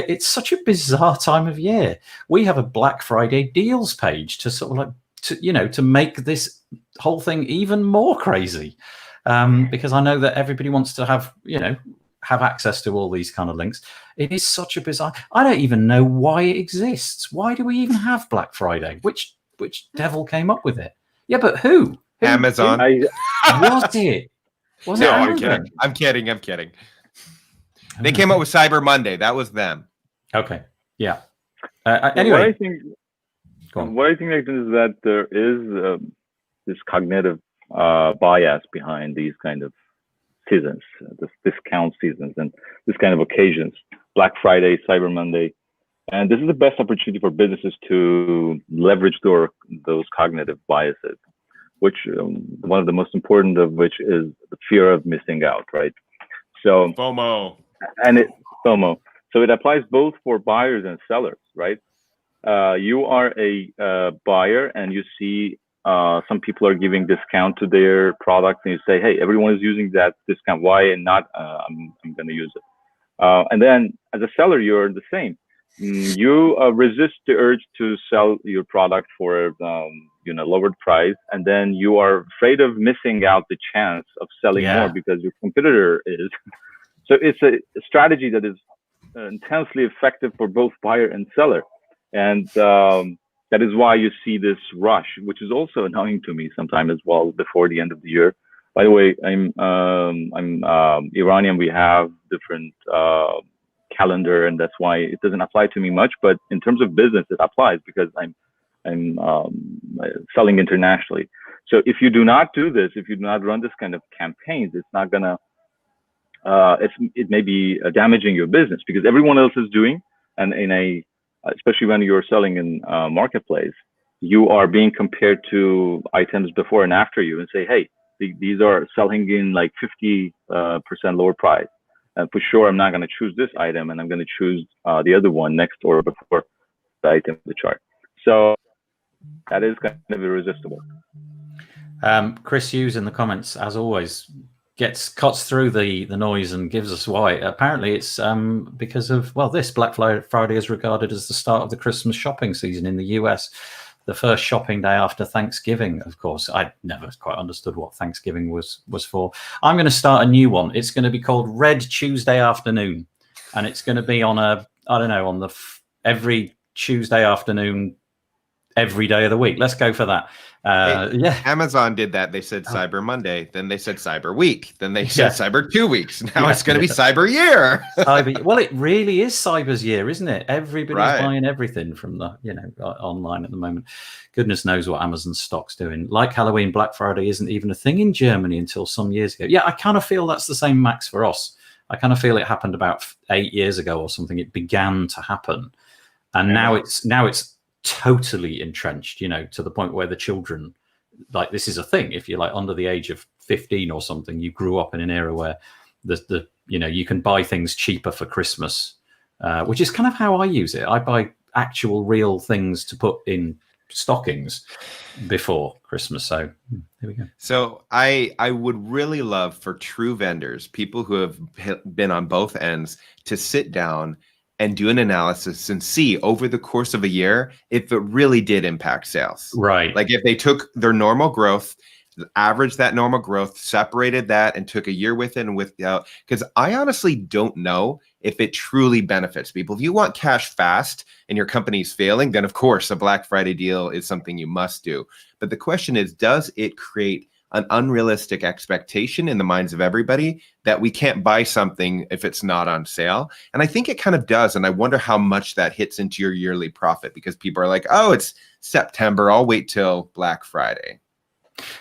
it's such a bizarre time of year. We have a Black Friday deals page to sort of like, to make this whole thing even more crazy, because I know that everybody wants to have access to all these kind of links. It is such a bizarre. I don't even know why it exists. Why do we even have Black Friday? Which devil came up with it? Yeah, but who? Amazon. Was it? Was it Amazon? I'm kidding. They came up with Cyber Monday. That was them. Okay. Yeah. Anyway. What I think, Nathan, is that there is this cognitive bias behind these kind of seasons, this discount seasons, and this kind of occasions, Black Friday, Cyber Monday. And this is the best opportunity for businesses to leverage those cognitive biases, which one of the most important of which is the fear of missing out, right? So FOMO. FOMO. So it applies both for buyers and sellers, right? You are a buyer and you see some people are giving discount to their product and you say, hey, everyone is using that discount. Why not? I'm going to use it. And then as a seller, you're the same. You resist the urge to sell your product for lowered price, and then you are afraid of missing out the chance of selling more because your competitor is. So it's a strategy that is intensely effective for both buyer and seller. And that is why you see this rush, which is also annoying to me sometimes as well before the end of the year. By the way, I'm Iranian. We have different calendar, and that's why it doesn't apply to me much. But in terms of business, it applies because I'm selling internationally. So if you do not do this, if you do not run this kind of campaigns, it's not gonna. It may be damaging your business because everyone else is doing, and especially when you're selling in marketplace, you are being compared to items before and after you, and say, hey, these are selling in like 50% lower price. And for sure, I'm not going to choose this item, and I'm going to choose the other one next or before the item in the chart. So that is kind of irresistible. Chris Hughes in the comments, as always, cuts through the noise and gives us why. Apparently, it's because of this Black Friday is regarded as the start of the Christmas shopping season in the US. The first shopping day after Thanksgiving, of course. I never quite understood what Thanksgiving was for. I'm going to start a new one. It's going to be called Red Tuesday Afternoon, and it's going to be on every Tuesday afternoon every day of the week. Let's go for that. Yeah. Amazon did that. They said Cyber Monday, then they said Cyber Week, then they said Cyber 2 weeks. Now it's going to be Cyber Year. Well, it really is Cyber's year, isn't it? Everybody's buying everything from the online at the moment. Goodness knows what Amazon's stock's doing. Like Halloween, Black Friday isn't even a thing in Germany until some years ago. Yeah, I kind of feel that's the same, Max, for us. I kind of feel it happened about 8 years ago or something. It began to happen, and now it's totally entrenched, to the point where the children, like, this is a thing. If you're like under the age of 15 or something, you grew up in an era where you can buy things cheaper for Christmas, which is kind of how I use it. I buy actual real things to put in stockings before Christmas. So there we go. So I would really love for true vendors, people who have been on both ends, to sit down and do an analysis and see over the course of a year if it really did impact sales. Right. Like if they took their normal growth, averaged that normal growth, separated that, and took a year with it and without. Because I honestly don't know if it truly benefits people. If you want cash fast and your company's failing, then of course a Black Friday deal is something you must do. But the question is, does it create an unrealistic expectation in the minds of everybody that we can't buy something if it's not on sale? And I think it kind of does. And I wonder how much that hits into your yearly profit, because people are like, oh, it's September, I'll wait till Black Friday.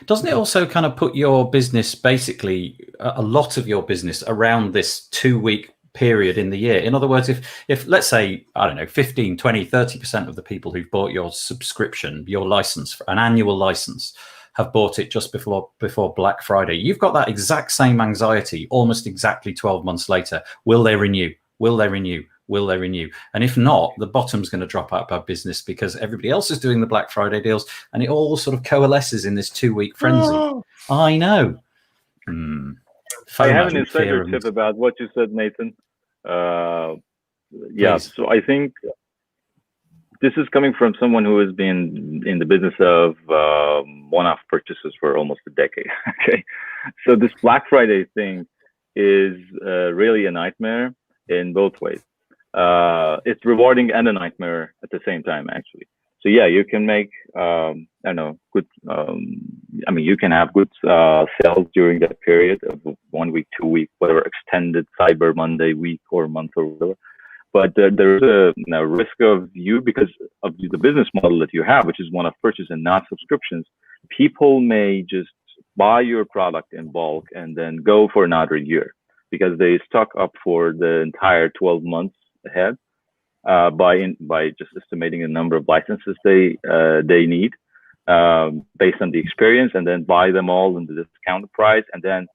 Doesn't it also kind of put your business, basically a lot of your business, around this 2 week period in the year? In other words, if let's say, I don't know, 15, 20, 30% of the people who've bought your subscription, your license, an annual license, have bought it just before Black Friday, you've got that exact same anxiety almost exactly 12 months later. Will they renew? Will they renew? Will they renew? And if not, the bottom's going to drop out of our business because everybody else is doing the Black Friday deals, and it all sort of coalesces in this 2 week frenzy. Oh. I know. I have an insider tip about what you said, Nathan. So I think this is coming from someone who has been in the business of one-off purchases for almost a decade. Okay, so this Black Friday thing is really a nightmare in both ways. It's rewarding and a nightmare at the same time, actually. So yeah, you can make good. You can have good sales during that period of 1 week, 2 week, whatever, extended Cyber Monday week or month or whatever. But there's a risk of you, because of the business model that you have, which is one of purchase and not subscriptions. People may just buy your product in bulk and then go for another year because they stock up for the entire 12 months ahead by just estimating the number of licenses they need based on the experience, and then buy them all in the discounted price, and then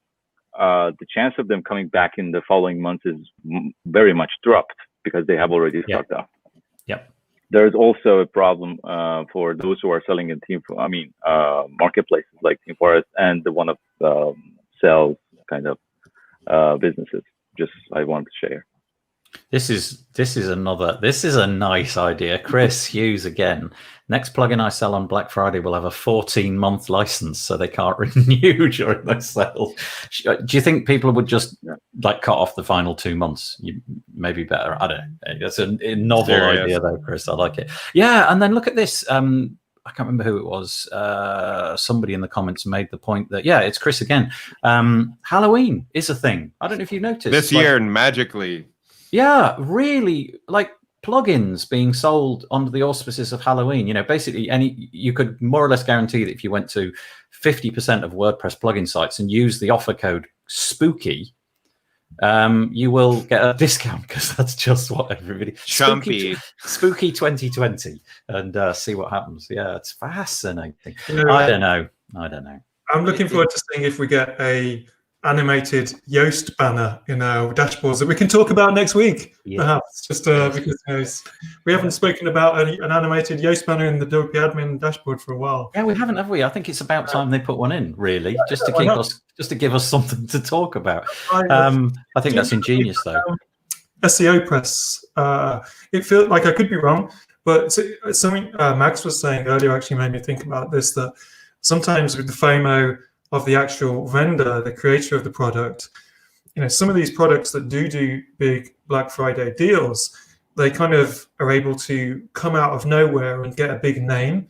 the chance of them coming back in the following months is very much dropped because they have already stocked up. Yep. There's also a problem for those who are selling in marketplaces like Team Forest and the one of sales kind of businesses. Just I want to share. This is a nice idea. Chris Hughes again. Next plugin I sell on Black Friday will have a 14-month license, so they can't renew during those sales. Do you think people would just like cut off the final 2 months? Maybe better. I don't know. That's a novel idea though, Chris. I like it. Yeah, and then look at this. I can't remember who it was. Somebody in the comments made the point that, it's Chris again. Halloween is a thing. I don't know if you noticed. This year, magically. Yeah, really, like plugins being sold under the auspices of Halloween. Basically, you could more or less guarantee that if you went to 50% of WordPress plugin sites and use the offer code SPOOKY, you will get a discount, because that's just what everybody. Chumpy. Spooky 2020, and see what happens. Yeah, it's fascinating. I don't know. I'm looking forward to seeing if we get a animated Yoast banner in our dashboards that we can talk about next week, perhaps, just because we haven't spoken about an animated Yoast banner in the Dovy admin dashboard for a while. Yeah, we haven't, have we? I think it's about time they put one in, really, just to give us something to talk about. I think that's ingenious, though. Seo Press. It feels like, I could be wrong, but something Max was saying earlier actually made me think about this, that sometimes with the FOMO of the actual vendor, the creator of the product, some of these products that do big Black Friday deals, they kind of are able to come out of nowhere and get a big name.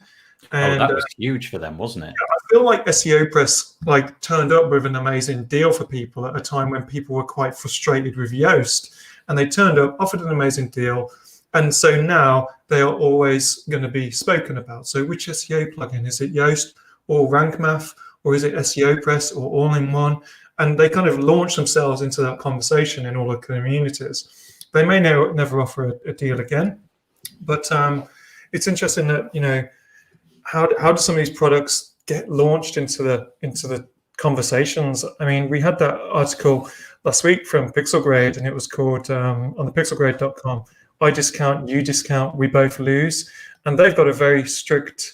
And that was huge for them, wasn't it? I feel like SEO Press turned up with an amazing deal for people at a time when people were quite frustrated with Yoast, and they turned up, offered an amazing deal, and so now they are always going to be spoken about. So which SEO plugin? Is it Yoast or Rank Math, or is it SEO Press, or all-in-one? And they kind of launch themselves into that conversation in all the communities. They may never offer a deal again, but it's interesting that, how do some of these products get launched into the conversations? I mean, we had that article last week from Pixelgrade, and it was called on the pixelgrade.com, I discount, you discount, we both lose. And they've got a very strict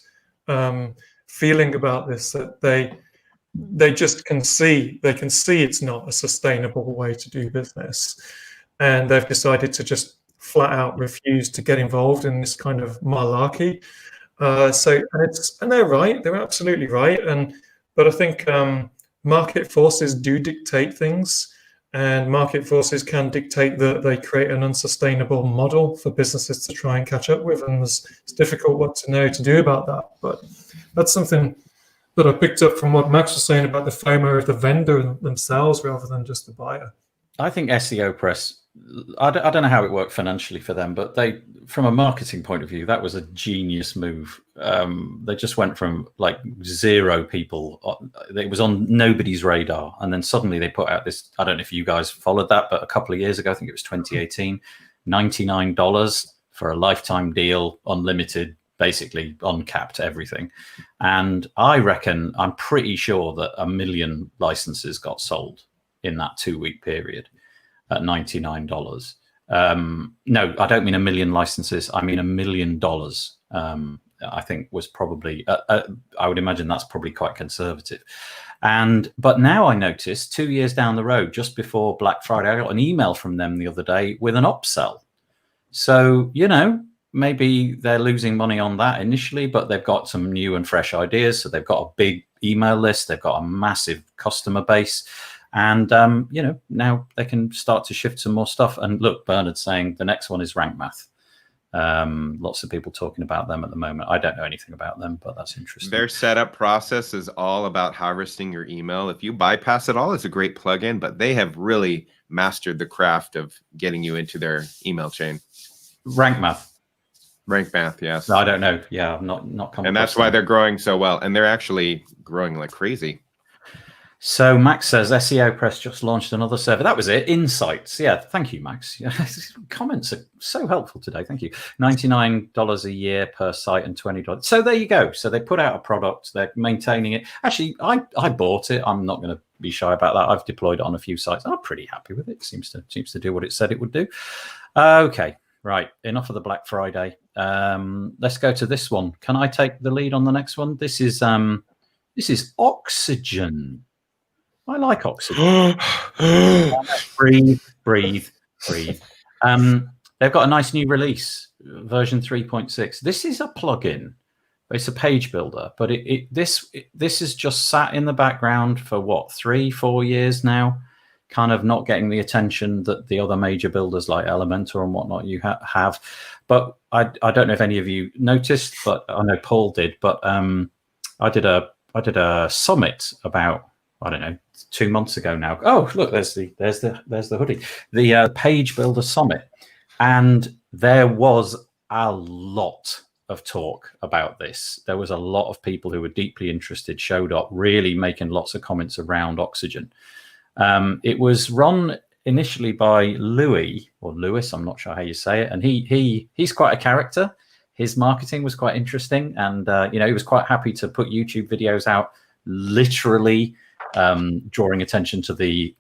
feeling about this, that they just can see it's not a sustainable way to do business. And they've decided to just flat out refuse to get involved in this kind of malarkey. And they're right, they're absolutely right. But I think market forces do dictate things, and market forces can dictate that they create an unsustainable model for businesses to try and catch up with. And it's difficult what to know to do about that. But that's something that I picked up from what Max was saying about the FOMO of the vendor themselves rather than just the buyer. I think SEO Press, I don't know how it worked financially for them, but from a marketing point of view, that was a genius move. They just went from 0 people. It was on nobody's radar. And then suddenly they put out this, I don't know if you guys followed that, but a couple of years ago, I think it was 2018, $99 for a lifetime deal, unlimited, basically uncapped everything. And I'm pretty sure that 1 million licenses got sold in that 2-week period at $99. No, I don't mean 1 million licenses. I mean $1 million. I think was probably, I would imagine that's probably quite conservative. But now I noticed 2 years down the road, just before Black Friday, I got an email from them the other day with an upsell. So, maybe they're losing money on that initially, but they've got some new and fresh ideas. So they've got a big email list. They've got a massive customer base. And, now they can start to shift some more stuff. And look, Bernard's saying the next one is Rank Math. Lots of people talking about them at the moment. I don't know anything about them, but that's interesting. Their setup process is all about harvesting your email. If you bypass it all, it's a great plugin, but they have really mastered the craft of getting you into their email chain. Rank Math. Rank Math, yes. No, I don't know. Yeah, I'm not coming. And that's why they're growing so well. And they're actually growing like crazy. So Max says SEO Press just launched another server. That was it. Insights. Yeah, thank you, Max. Yeah, comments are so helpful today. Thank you. $99 a year per site and $20. So there you go. So they put out a product. They're maintaining it. Actually, I bought it. I'm not going to be shy about that. I've deployed it on a few sites. I'm pretty happy with it. Seems to do what it said it would do. Okay, right. Enough of the Black Friday. Let's go to this one. Can I take the lead on the next one? This is Oxygen. I like Oxygen. Breathe. They've got a nice new release, version 3.6. This is a plugin. It's a page builder, but this has just sat in the background for 3-4 years now, kind of not getting the attention that the other major builders like Elementor and whatnot you have. But I don't know if any of you noticed, but I know Paul did. But I did a summit about, I don't know, 2 months ago now. Oh, look, there's the hoodie. The Page Builder Summit, and there was a lot of talk about this. There was a lot of people who were deeply interested, showed up, really making lots of comments around Oxygen. It was run initially by Louis, I'm not sure how you say it, and he's quite a character. His marketing was quite interesting, and he was quite happy to put YouTube videos out, literally drawing attention to the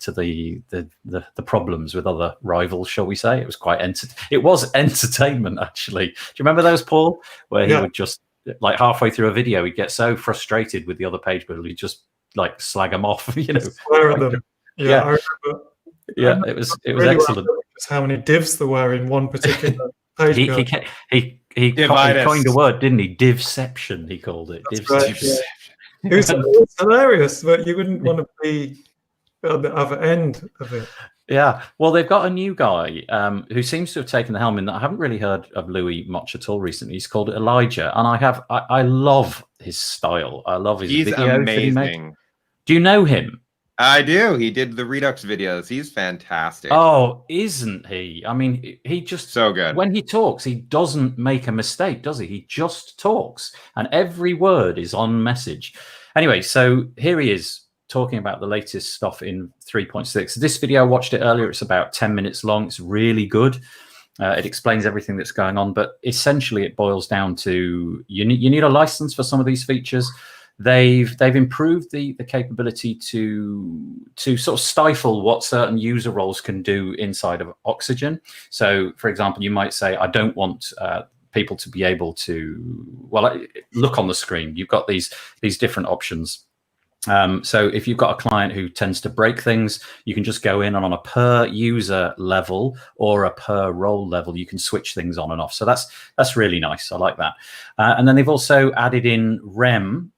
problems with other rivals, shall we say. It was quite entertainment, actually. Do you remember those, Paul, where he would just, like, halfway through a video, he'd get so frustrated with the other page builder, he'd just like slag them off, Swear at them. Yeah, I remember. It was really excellent. How many divs there were in one particular page. He coined a word, didn't he? Divception, he called it. Right, yeah. It was hilarious, but you wouldn't want to be at the other end of it. Yeah, well, they've got a new guy who seems to have taken the helm in that. I haven't really heard of Louis much at all recently. He's called Elijah, and I love his style. I love his videos amazing. that he makes. Do you know him? I do. He did the Redux videos. He's fantastic. Oh, isn't he? I mean, he just so good. When he talks, he doesn't make a mistake, does he? He just talks, and every word is on message. Anyway, so here he is talking about the latest stuff in 3.6. This video, I watched it earlier. It's about 10 minutes long. It's really good. It explains everything that's going on, but essentially it boils down to you need a license for some of these features. They've improved the capability to sort of stifle what certain user roles can do inside of Oxygen. So, for example, you might say, I don't want people to be able to, well, look on the screen. You've got these different options. So if you've got a client who tends to break things, you can just go in and on a per user level or a per role level, you can switch things on and off. So that's really nice. I like that. And then they've also added in REM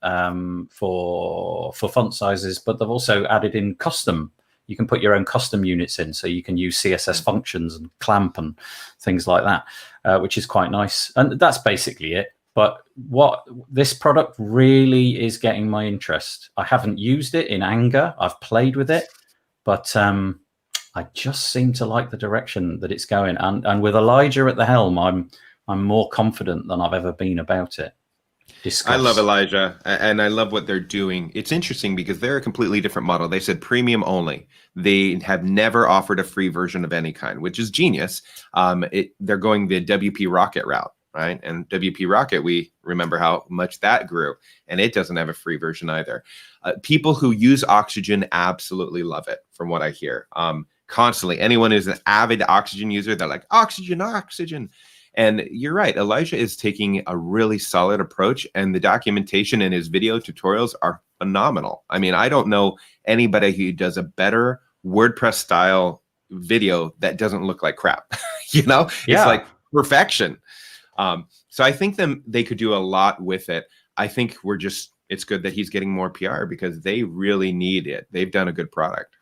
for font sizes, but they've also added in custom. You can put your own custom units in, so you can use CSS functions and clamp and things like that, which is quite nice. And that's basically it. But what this product really is getting my interest. I haven't used it in anger. I've played with it, but I just seem to like the direction that it's going. And with Elijah at the helm, I'm more confident than I've ever been about it. Discuss. I love Elijah, and I love what they're doing. It's interesting because they're a completely different model. They said premium only. They have never offered a free version of any kind, which is genius. They're going the WP Rocket route. Right. And WP Rocket, we remember how much that grew, and it doesn't have a free version either. People who use Oxygen absolutely love it, from what I hear. Constantly, anyone who's an avid Oxygen user, they're like, Oxygen. And you're right. Elijah is taking a really solid approach, and the documentation in his video tutorials are phenomenal. I mean, I don't know anybody who does a better WordPress style video that doesn't look like crap. Yeah. It's like perfection. So I think they could do a lot with it. I think it's good that he's getting more PR because they really need it. They've done a good product.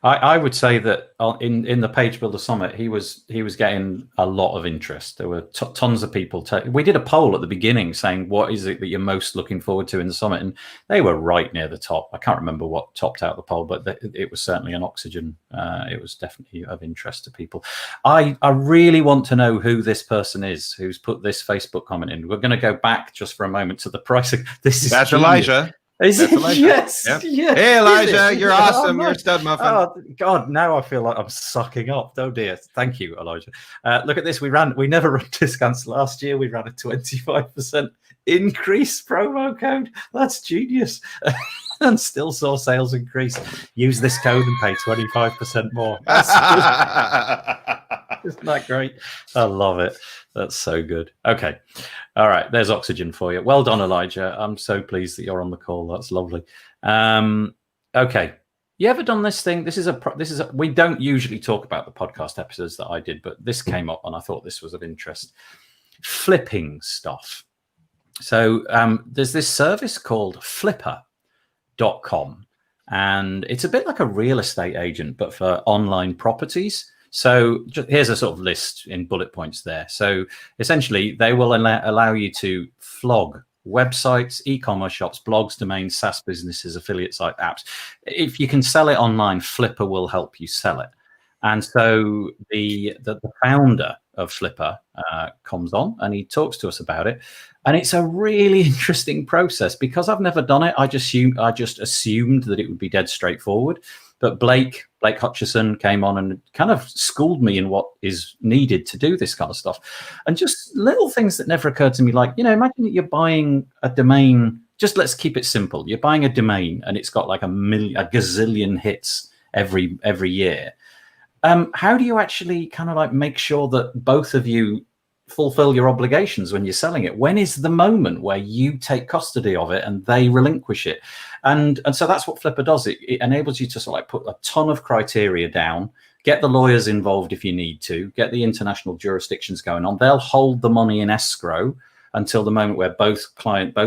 I would say that in the Page Builder Summit, he was getting a lot of interest. There were tons of people. We did a poll at the beginning saying, what is it that you're most looking forward to in the summit? And they were right near the top. I can't remember what topped out the poll, but it was certainly an Oxygen. It was definitely of interest to people. I really want to know who this person is who's put this Facebook comment in. We're going to go back just for a moment to the pricing. That's genius. Elijah. Is it? Yes, yep. Yes. Hey, Elijah, you're awesome. You're a stud muffin. Oh, God, now I feel like I'm sucking up. Oh, dear. Thank you, Elijah. Look at this. We never ran discounts last year. We ran a 25% increase promo code. That's genius. And still saw sales increase. Use this code and pay 25% more. Isn't that great? I love it. That's so good. Okay. All right. There's Oxygen for you. Well done, Elijah. I'm so pleased that you're on the call. That's lovely. Okay. You ever done this thing? We don't usually talk about the podcast episodes that I did, but this came up and I thought this was of interest. Flipping stuff. So there's this service called Flipper.com, and it's a bit like a real estate agent, but for online properties. So here's a sort of list in bullet points there. So essentially, they will allow you to flog websites, e-commerce shops, blogs, domains, SaaS businesses, affiliate site apps. If you can sell it online, Flipper will help you sell it. And so the founder of Flipper comes on and he talks to us about it. And it's a really interesting process because I've never done it. I just assumed that it would be dead straightforward. But Blake Hutchison came on and kind of schooled me in what is needed to do this kind of stuff. And just little things that never occurred to me, like, imagine that you're buying a domain. Just let's keep it simple. You're buying a domain and it's got like a gazillion hits every year. How do you actually kind of like make sure that both of you fulfill your obligations when you're selling it? When is the moment where you take custody of it and they relinquish it? And so that's what Flipper does. It enables you to sort of like put a ton of criteria down, get the lawyers involved if you need to, get the international jurisdictions going on. They'll hold the money in escrow until the moment where both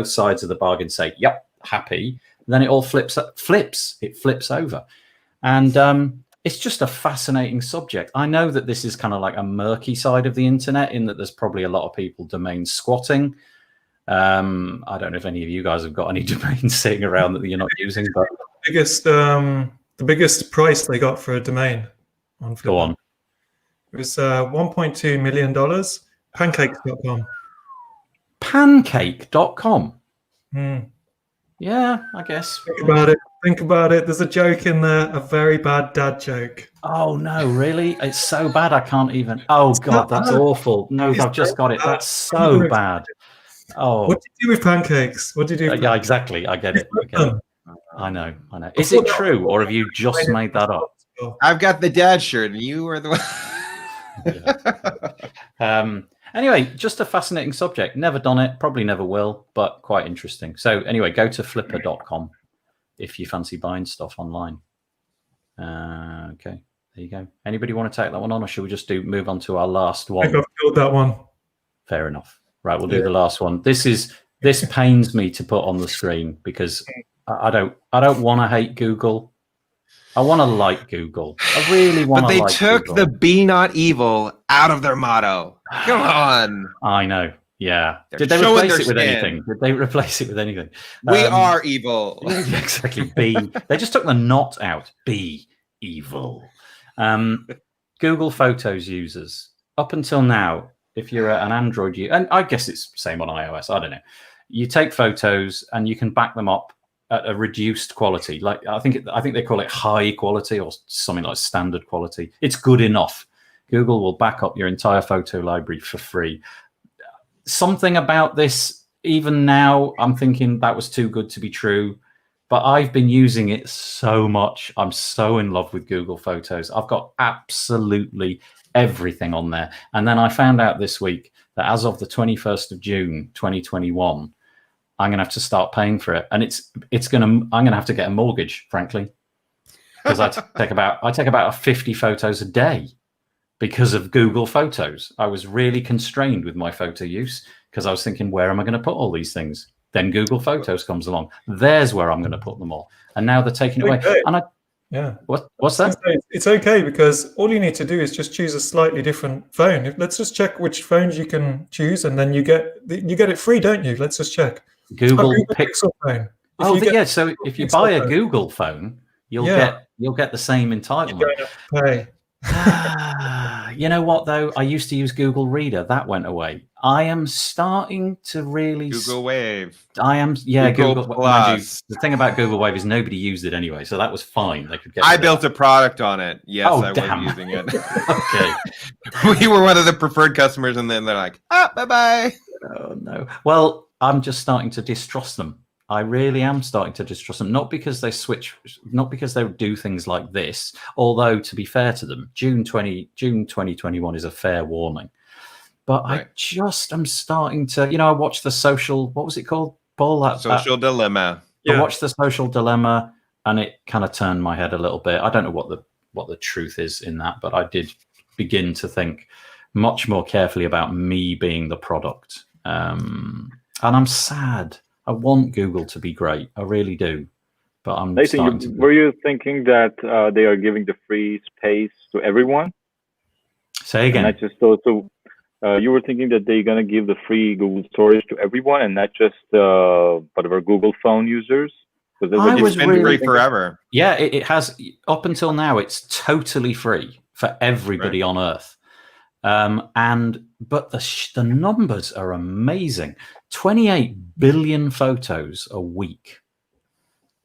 sides of the bargain say, yep, happy. And then it all flips. It flips over. And it's just a fascinating subject. I know that this is kind of like a murky side of the internet in that there's probably a lot of people domain squatting. I don't know if any of you guys have got any domains sitting around that you're not using, but The biggest price they got for a domain on Flipper. Go on. It was $1.2 million. Pancakes.com. Pancake.com. Hmm. Yeah, I guess. Think about it. There's a joke in there, a very bad dad joke. Oh no, really? It's so bad I can't even. Oh God, that's awful. No, I've just got it. That's so bad. Oh, what did you do with pancakes? What did you do? Yeah, exactly. I get it. I know. Is it true, or have you just made that up? I've got the dad shirt, and you are the one. Anyway, just a fascinating subject. Never done it, probably never will, but quite interesting. So anyway, go to flipper.com if you fancy buying stuff online. Okay, there you go. Anybody want to take that one on, or should we just move on to our last one? I think I've killed that one. Fair enough. Right, we'll do the last one. This pains me to put on the screen because I don't want to hate Google. I want to like Google. I really want to like Google. But they took the "Be Not Evil" out of their motto. Come on. I know. Yeah. Did they replace it with anything? Did they replace it with anything? We are evil. Exactly. They just took the "not" out. Be evil. Google Photos users, up until now, if you're an Android user, and I guess it's the same on iOS, I don't know. You take photos and you can back them up at a reduced quality. Like I think they call it high quality or something like standard quality. It's good enough. Google will back up your entire photo library for free. Something about this, even now, I'm thinking that was too good to be true. But I've been using it so much. I'm so in love with Google Photos. I've got absolutely everything on there. And then I found out this week that as of the 21st of June, 2021, I'm going to have to start paying for it. And I'm going to have to get a mortgage, frankly, because I take about 50 photos a day because of Google Photos. I was really constrained with my photo use because I was thinking, where am I going to put all these things? Then Google Photos comes along. There's where I'm going to put them all. And now they're taking it away. And what's that? It's okay because all you need to do is just choose a slightly different phone. Let's just check which phones you can choose, and then you get it free, don't you? Let's just check. Google Pixel phone. So if you buy a Google phone, you'll get the same entitlement. You don't have to pay. You know what though? I used to use Google Reader. That went away. I am starting to really Google Wave. I am, Google Plus. The thing about Google Wave is nobody used it anyway, so that was fine. They could get. I built a product on it. Yes, I was using it. Okay, we were one of the preferred customers, and then they're like, bye bye. Oh no. Well, I'm just starting to distrust them. I really am starting to distrust them, not because they do things like this, although to be fair to them, June 2021 is a fair warning. But right. I'm starting to, I watched the what was it called, Paul? Social Dilemma. I watched the Social Dilemma and it kind of turned my head a little bit. I don't know what the truth is in that, but I did begin to think much more carefully about me being the product. And I'm sad. I want Google to be great. I really do. But I'm Nathan, were you thinking that they are giving the free space to everyone? Say again. And not just you were thinking that they're going to give the free Google storage to everyone and not just whatever Google phone users? It's been free forever. Yeah, it has. Up until now, it's totally free for everybody on Earth. But the numbers are amazing. 28 billion photos a week.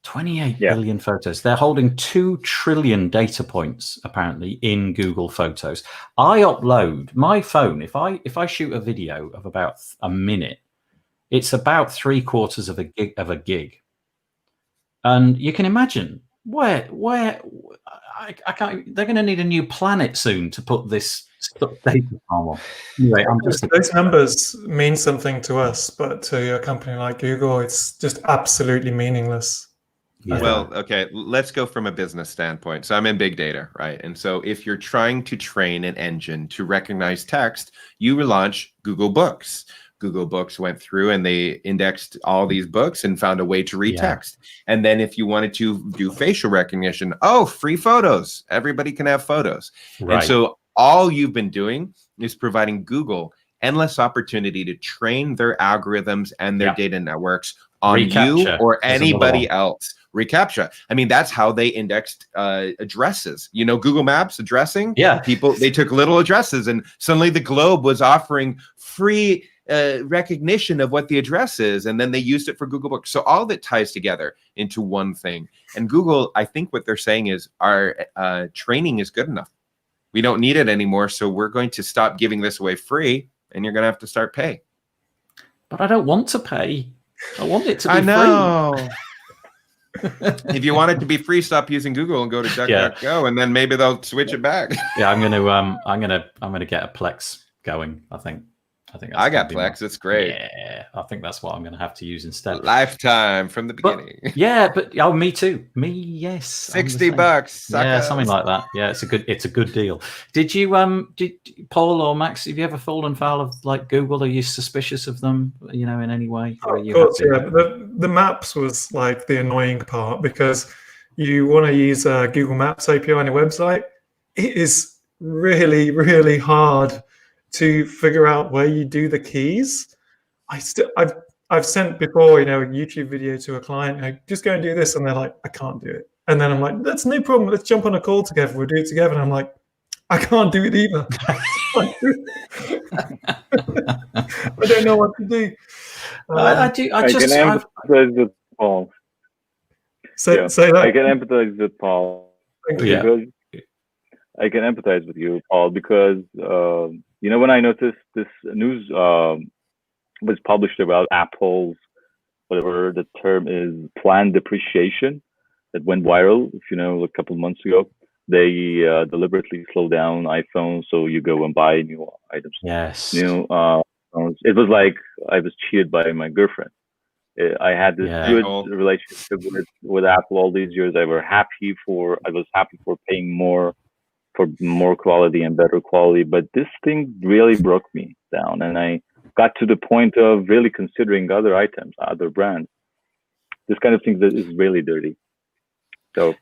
28 billion photos. They're holding 2 trillion data points apparently in Google Photos. I upload my phone. If I shoot a video of about a minute, it's about 3/4 of a gig. And you can imagine where I can't. They're going to need a new planet soon to put this data on. Anyway, those numbers mean something to us, but to a company like Google, it's just absolutely meaningless. Yeah. Well, okay, let's go from a business standpoint. So I'm in big data, right? And so if you're trying to train an engine to recognize text, you launch Google Books. Google Books went through and they indexed all these books and found a way to read text. And then if you wanted to do facial recognition, free photos. Everybody can have photos. Right. And so all you've been doing is providing Google endless opportunity to train their algorithms and their data networks on you or anybody else. ReCAPTCHA. I mean, that's how they indexed addresses. You know, Google Maps addressing. Yeah. They took little addresses, and suddenly the globe was offering free recognition of what the address is, and then they used it for Google Books. So all of it ties together into one thing. And Google, I think what they're saying is our training is good enough. We don't need it anymore, so we're going to stop giving this away free, and you're going to have to start paying. But I don't want to pay. I want it to be free. I know. If you want it to be free, stop using Google and go to DuckDuckGo, and then maybe they'll switch it back. Yeah, I'm gonna get a Plex going. I think I got Plex. It's great. Yeah, I think that's what I'm gonna have to use instead. Lifetime from the beginning. But me too. Yes. $60. Yeah, something like that. Yeah, it's a good deal. Did Paul or Max? Have you ever fallen foul of like Google? Are you suspicious of them? You know, in any way? Of course, yeah. The maps was like the annoying part, because you want to use Google Maps API on your website. It is really, really hard to figure out where you do the keys. I've sent before, a YouTube video to a client, just go and do this, and they're like, I can't do it. And then I'm like, that's no problem. Let's jump on a call together. We'll do it together. And I'm like, I can't do it either. I don't know what to do. I can empathize with Paul. Say that. I can empathize with Paul. I can empathize with you, Paul, because when I noticed this news was published about Apple's, whatever the term is, planned depreciation that went viral, a couple of months ago. They deliberately slow down iPhones, so you go and buy new items. Yes. It was like I was cheated by my girlfriend. I had this good relationship with Apple all these years. I was happy for paying more for more quality and better quality, but this thing really broke me down, and I got to the point of really considering other items, other brands. This kind of thing that is really dirty. So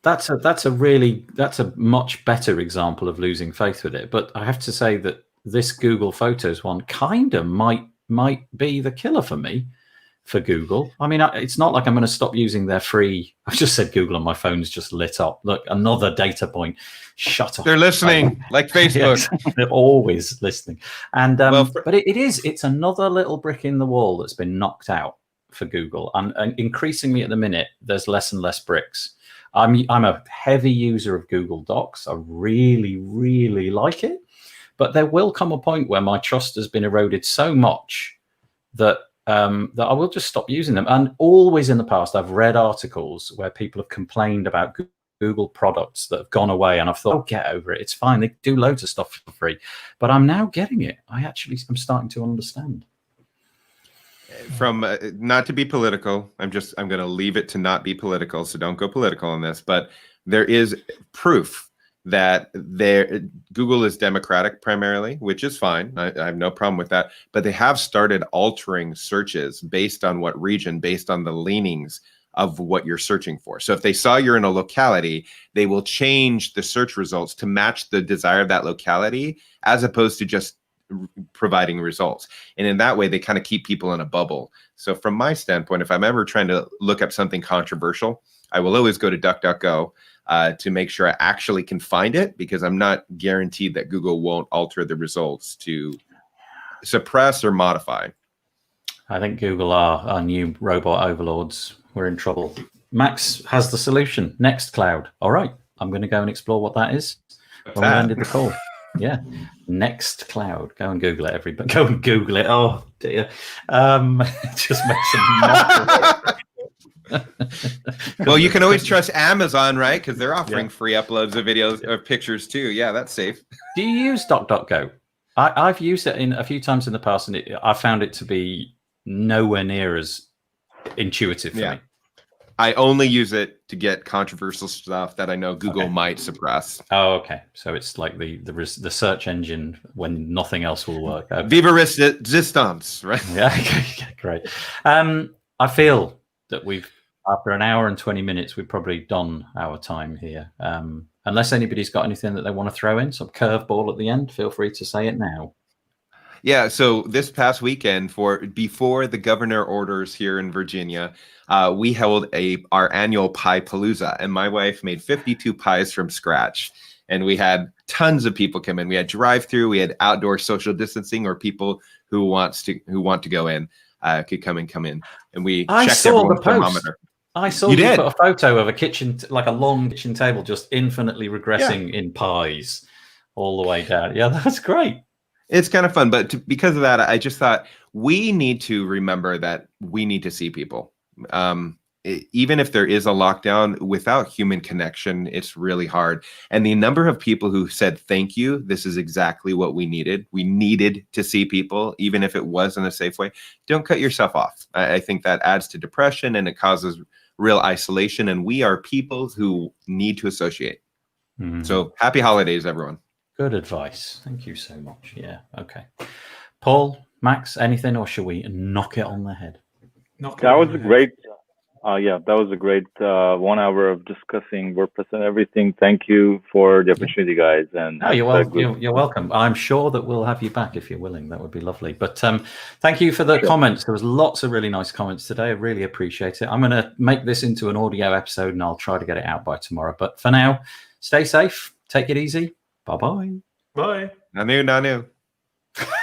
that's a much better example of losing faith with it. But I have to say that this Google Photos one kind of might be the killer for me. For Google, I mean, it's not like I'm going to stop using their free. I just said Google, and my phone's just lit up. Look, another data point. Shut up. They're listening, like Facebook. They're always listening. And but it's another little brick in the wall that's been knocked out for Google. And increasingly at the minute, there's less and less bricks. I'm a heavy user of Google Docs. I really, really like it. But there will come a point where my trust has been eroded so much that that I will just stop using them. And always in the past, I've read articles where people have complained about Google products that have gone away, and I've thought, oh, get over it. It's fine. They do loads of stuff for free. But I'm now getting it. I'm starting to understand. From not to be political, I'm going to leave it to not be political, so don't go political on this. But there is proof that Google is democratic primarily, which is fine. I have no problem with that. But they have started altering searches based on what region, based on the leanings of what you're searching for. So if they saw you're in a locality, they will change the search results to match the desire of that locality, as opposed to just providing results. And in that way, they kind of keep people in a bubble. So from my standpoint, if I'm ever trying to look up something controversial, I will always go to DuckDuckGo to make sure I actually can find it, because I'm not guaranteed that Google won't alter the results to suppress or modify. I think Google are our new robot overlords. We're in trouble. Max has the solution. Nextcloud. All right. I'm going to go and explore what that is when we ended the call. Yeah. Nextcloud. Go and Google it, everybody. Go and Google it. Oh, dear. Just makes it Well, you can always trust Amazon, right? Because they're offering free uploads of videos or pictures too. Yeah, that's safe. Do you use DuckDuckGo? I've used it a few times in the past, and I found it to be nowhere near as intuitive for me. I only use it to get controversial stuff that I know Google might suppress. Oh, okay. So it's like the search engine when nothing else will work. Okay. Viva resistance, right? Yeah, okay, great. I feel that after an hour and 20 minutes, we've probably done our time here. Unless anybody's got anything that they want to throw in, some curveball at the end, feel free to say it now. Yeah, so this past weekend, before the governor orders here in Virginia, we held our annual Pie Palooza, and my wife made 52 pies from scratch. And we had tons of people come in. We had drive-through, we had outdoor social distancing, or people who want to go in could come in. And we checked everyone's thermometer. I saw you put a photo of a kitchen, like a long kitchen table, just infinitely regressing in pies all the way down. Yeah, that's great. It's kind of fun, but because of that, I just thought we need to remember that we need to see people. Even if there is a lockdown, without human connection, it's really hard. And the number of people who said, thank you, this is exactly what we needed. We needed to see people, even if it was in a safe way. Don't cut yourself off. I think that adds to depression and it causes real isolation. And we are people who need to associate. Mm-hmm. So happy holidays, everyone. Good advice. Thank you so much. Yeah. Okay. Paul, Max, anything, or shall we knock it on the head? That was a great 1 hour of discussing WordPress and everything. Thank you for the opportunity, guys. And you're welcome. I'm sure that we'll have you back if you're willing. That would be lovely. But thank you for the comments. There was lots of really nice comments today. I really appreciate it. I'm going to make this into an audio episode, and I'll try to get it out by tomorrow. But for now, stay safe. Take it easy. Bye-bye. Bye. Nanu.